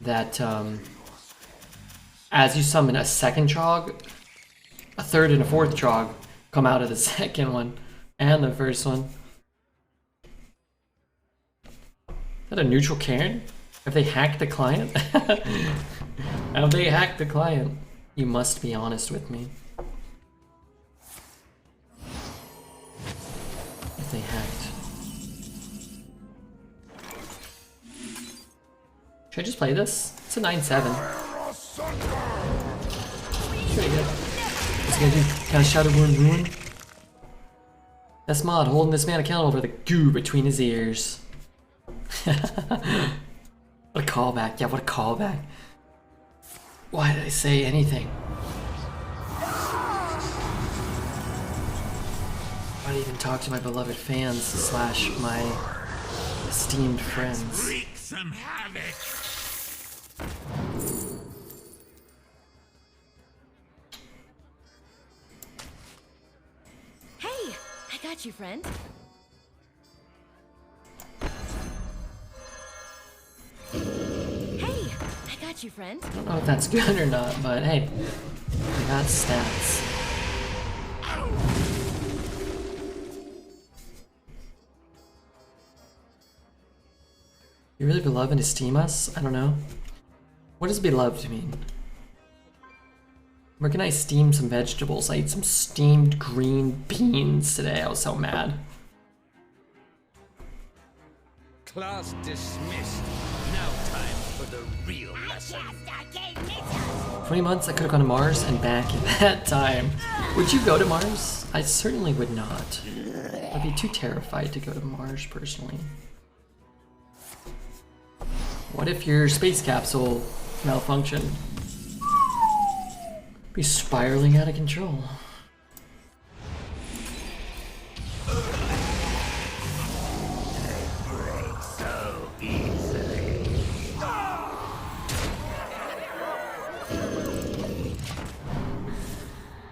that as you summon a second Trog, a third and a fourth Trog come out of the second one and the first one. Is that a neutral Cairn? Have they hacked the client? Have they hacked the client? You must be honest with me. If they hacked. Should I just play this? It's a 9/7. Pretty good. What's he gonna do? Cast Shadow Ruin? That's Mod holding this man accountable for the goo between his ears. What a callback. Yeah, what a callback. Why did I say anything? Why did I even talk to my beloved fans slash my esteemed friends? Wreak some havoc. Hey, I got you, friend. Hey, I got you, friend. I don't know if that's good or not, but hey, I got stats. You really beloved and esteem us? I don't know. What does beloved mean? Where can I steam some vegetables? I ate some steamed green beans today. I was so mad. Class dismissed. Now time for the real lesson. 20 months, I could have gone to Mars and back in that time. Would you go to Mars? I certainly would not. I'd be too terrified to go to Mars, personally. What if your space capsule malfunctioned? Be spiraling out of control.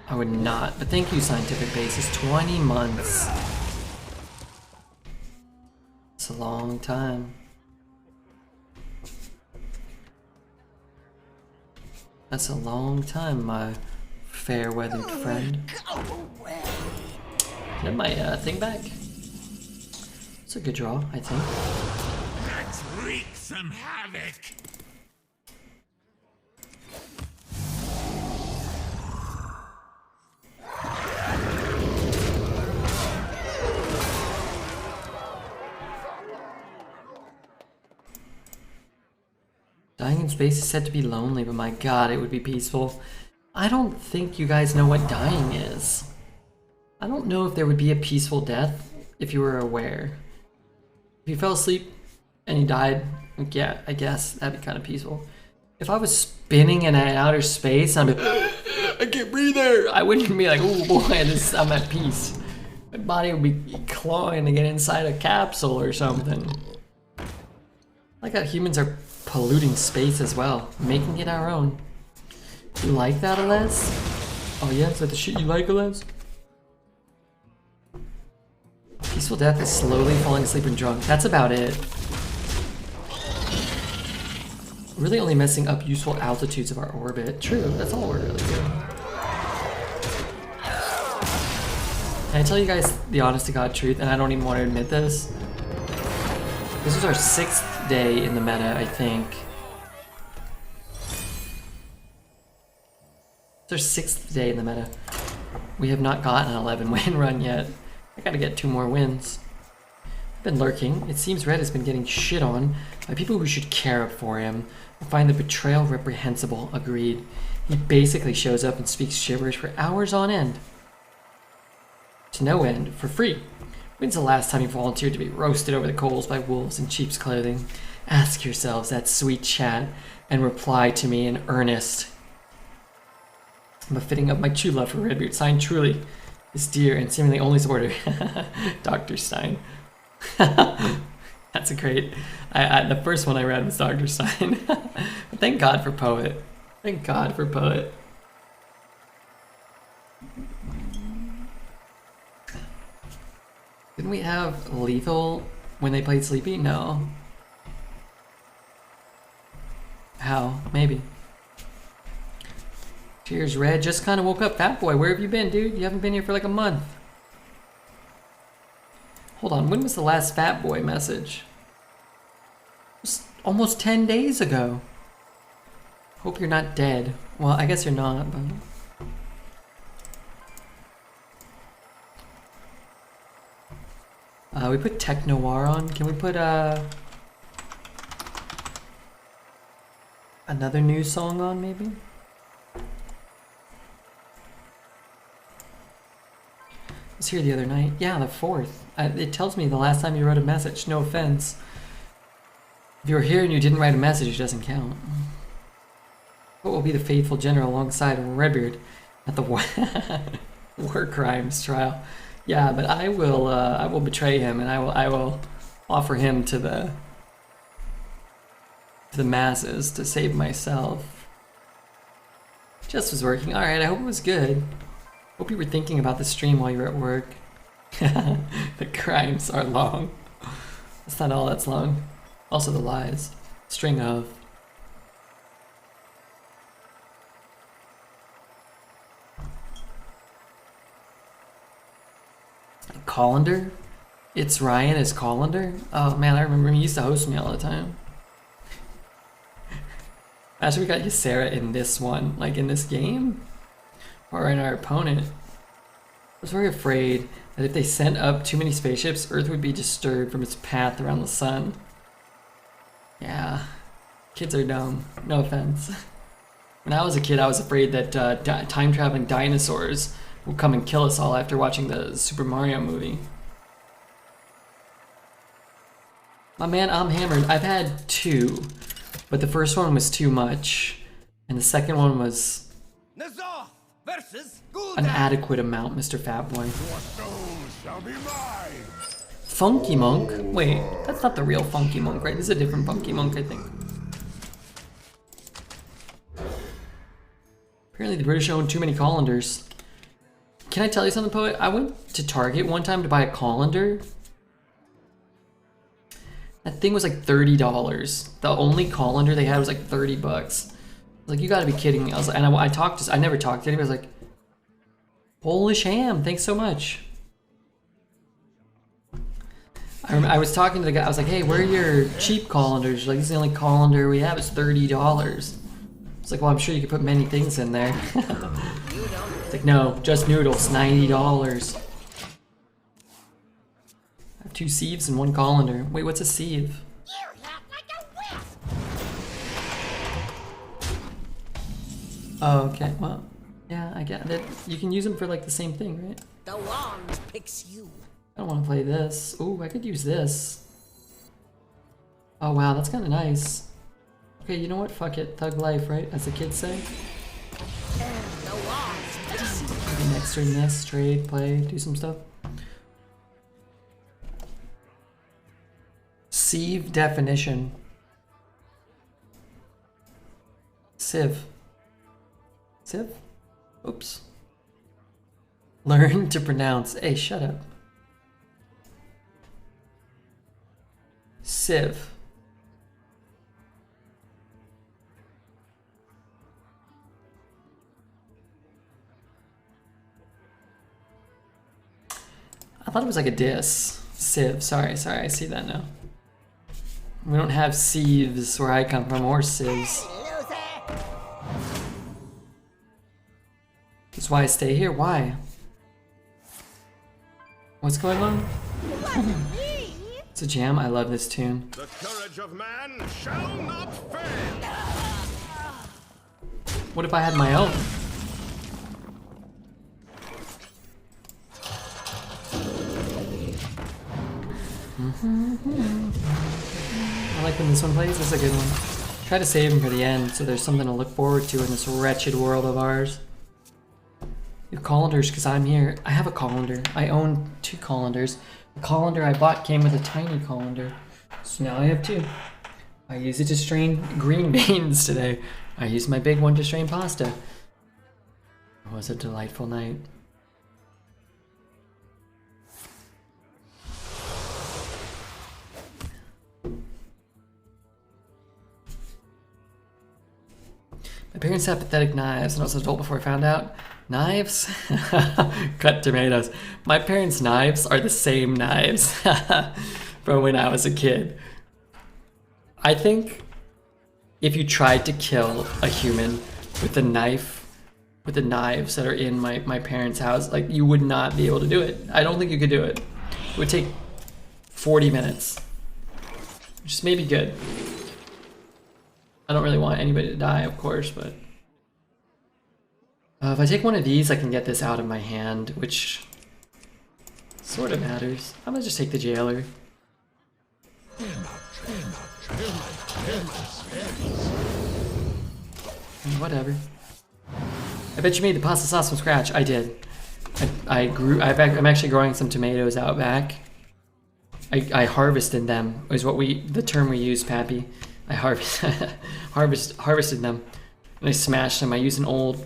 I would not, but thank you, Scientific Basis. 20 months. It's a long time. That's a long time, my fair-weathered friend. Get my thing back. It's a good draw, I think. Let's wreak some havoc. Dying in space is said to be lonely, but my god, it would be peaceful. I don't think you guys know what dying is. I don't know if there would be a peaceful death if you were aware. If you fell asleep and you died, like, yeah, I guess that'd be kind of peaceful. If I was spinning in outer space, I'd be, I can't breathe there. I wouldn't be like, oh boy, I'm at peace. My body would be clawing to get inside a capsule or something. Like how humans are polluting space as well, making it our own. You like that, Alez? Oh yeah, is that the shit you like, Alez? Peaceful death is slowly falling asleep and drunk. That's about it. Really only messing up useful altitudes of our orbit. True, that's all we're really doing. Can I tell you guys the honest to God truth, and I don't even want to admit this? This is our 6th day in the meta, I think. It's our 6th day in the meta. We have not gotten an 11 win run yet. I gotta get 2 more wins. I've been lurking. It seems Red has been getting shit on by people who should care for him. I find the betrayal reprehensible. Agreed. He basically shows up and speaks gibberish for hours on end. To no end, for free. When's the last time you volunteered to be roasted over the coals by wolves in sheep's clothing? Ask yourselves that sweet chat and reply to me in earnest. I'm befitting of my true love for Redbeard, signed truly, his dear and seemingly only supporter, Dr. Stein. That's a great. The first one I read was Dr. Stein. Thank God for Poet. Thank God for Poet. Didn't we have Lethal when they played Sleepy? No. How? Maybe. Cheers, Red. Just kind of woke up. Fat Boy, where have you been, dude? You haven't been here for like a month. Hold on, when was the last Fat Boy message? It was almost 10 days ago. Hope you're not dead. Well, I guess you're not, but... we put Tech Noir on. Can we put another new song on, maybe? I was here the other night. Yeah, the 4th. It tells me the last time you wrote a message. No offense. If you were here and you didn't write a message, it doesn't count. What will be the faithful general alongside Redbeard at the war crimes trial? Yeah, but I will betray him, and I will offer him to the masses to save myself. Just was working. All right, I hope it was good. Hope you were thinking about the stream while you were at work. The crimes are long. That's not all that's long. Also the lies. String of. Colander? It's Ryan as Colander? Oh man, I remember he used to host me all the time. Actually, we got Ysera in this one, like in this game, or in our opponent. I was very afraid that if they sent up too many spaceships, Earth would be disturbed from its path around the sun. Yeah, kids are dumb. No offense. When I was a kid, I was afraid that time-traveling dinosaurs will come and kill us all after watching the Super Mario movie. My man, I'm hammered. I've had 2, but the first one was too much, and the second one was an adequate amount, Mr. Fatboy. Funky Monk? Wait, that's not the real Funky Monk, right? This is a different Funky Monk, I think. Apparently the British own too many colanders. Can I tell you something, Poet? I went to Target one time to buy a colander. That thing was like $30. The only colander they had was like 30 bucks. I was like, you gotta be kidding me. I was like, and I never talked to anybody. I was like, Polish ham, thanks so much. I was talking to the guy, I was like, hey, where are your cheap colanders? Like, this is the only colander we have, it's $30. It's like, well, I'm sure you could put many things in there. It's like, no, just noodles, $90. I have 2 sieves and 1 colander. Wait, what's a sieve? You laugh like a wisp. Oh, okay, well, Yeah, I get that. You can use them for like the same thing, right? The wand picks you. I don't want to play this. Ooh, I could use this. Oh wow, that's kind of nice. Okay, you know what? Fuck it. Thug life, right? As the kids say. The wand picks you. Maybe next turn this, trade, play, do some stuff. Sieve definition. Civ. Civ? Oops. Learn to pronounce. Hey, shut up. Civ. I thought it was like a diss. Civ. Sorry, I see that now. We don't have sieves where I come from, or sieves. That's why I stay here. Why? What's going on? It's a jam. I love this tune. The courage of man shall not fail. What if I had my own? I like when this one plays. This is a good one. Try to save him for the end so there's something to look forward to in this wretched world of ours. You have colanders because I'm here. I have a colander. I own 2 colanders. The colander I bought came with a tiny colander. So now I have 2. I use it to strain green beans today. I used my big one to strain pasta. It was a delightful night. My parents have pathetic knives, and I was told before I found out. Knives? Cut tomatoes. My parents' knives are the same knives from when I was a kid. I think if you tried to kill a human with a knife, with the knives that are in my parents' house, like, you would not be able to do it. I don't think you could do it. It would take 40 minutes. Which is maybe good. I don't really want anybody to die, of course, but... if I take one of these, I can get this out of my hand, which sort of matters. I'm gonna just take the jailer. Whatever. I bet you made the pasta sauce from scratch. I did. I'm actually growing some tomatoes out back. I harvested them, is what the term we use, Pappy. I harvested them, and I smashed them. I used an old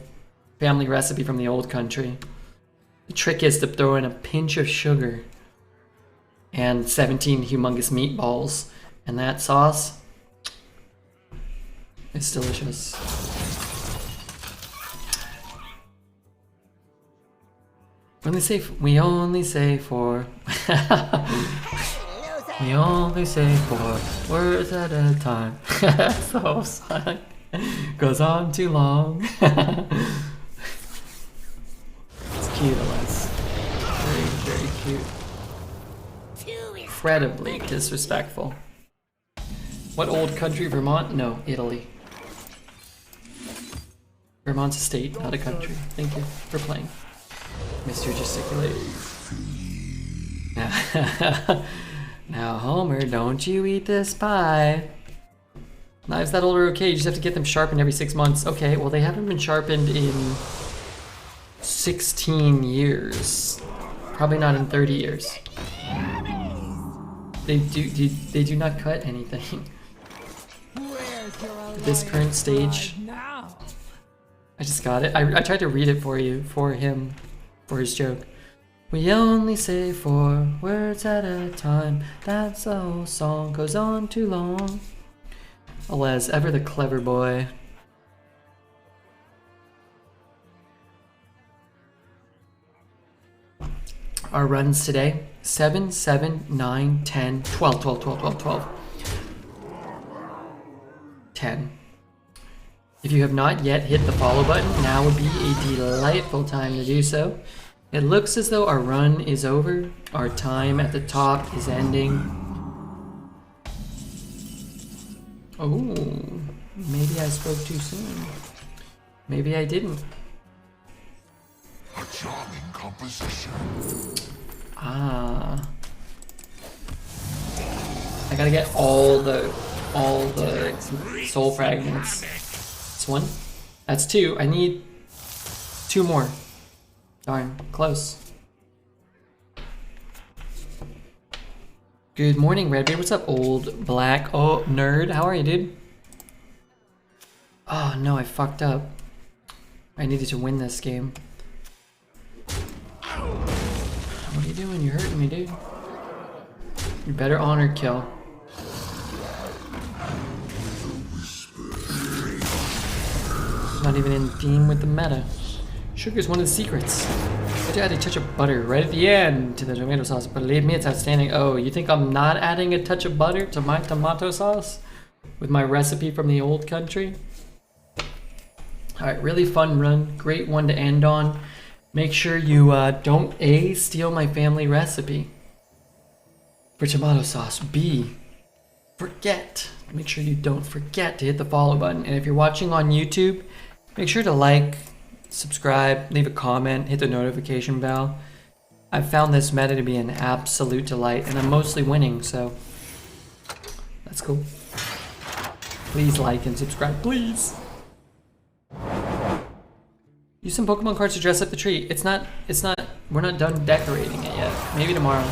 family recipe from the old country. The trick is to throw in a pinch of sugar and 17 humongous meatballs, and that sauce is delicious. We only say 4. We only say 4 words at a time. So song goes on too long. It's cute, Alas. Very, very cute. Incredibly disrespectful. What old country? Vermont? No, Italy. Vermont's a state, not a country. Thank you for playing, Mr. Gesticulate. Now, Homer, don't you eat this pie. Knives that old are okay, you just have to get them sharpened every 6 months. Okay, well, they haven't been sharpened in 16 years. Probably not in 30 years. They do not cut anything. At this current stage. I just got it. I tried to read it for you, for him, for his joke. We only say 4 words at a time. That's the whole song goes on too long. Alez, ever the clever boy. Our runs today: 7, 7, 9, 10, 12, 12, 12, 12, 12. 10. If you have not yet hit the follow button, now would be a delightful time to do so. It looks as though our run is over. Our time at the top is ending. Oh, maybe I spoke too soon. Maybe I didn't. A charming composition. Ah. I gotta get all the soul fragments. This one? That's 2. I need 2 more. Darn, close. Good morning, Redbeard. What's up, old black? Oh, nerd. How are you, dude? Oh no, I fucked up. I needed to win this game. What are you doing? You're hurting me, dude. You better honor kill. Not even in theme with the meta. Sugar's one of the secrets. I add a touch of butter right at the end to the tomato sauce. Believe me, it's outstanding. Oh, you think I'm not adding a touch of butter to my tomato sauce? With my recipe from the old country? Alright, really fun run. Great one to end on. Make sure you don't A, steal my family recipe for tomato sauce. B, make sure you don't forget to hit the follow button. And if you're watching on YouTube, make sure to like, subscribe, leave a comment, hit the notification bell. I've found this meta to be an absolute delight, and I'm mostly winning, so that's cool. Please like and subscribe, please. Use some Pokemon cards to dress up the tree. We're not done decorating it yet. Maybe tomorrow.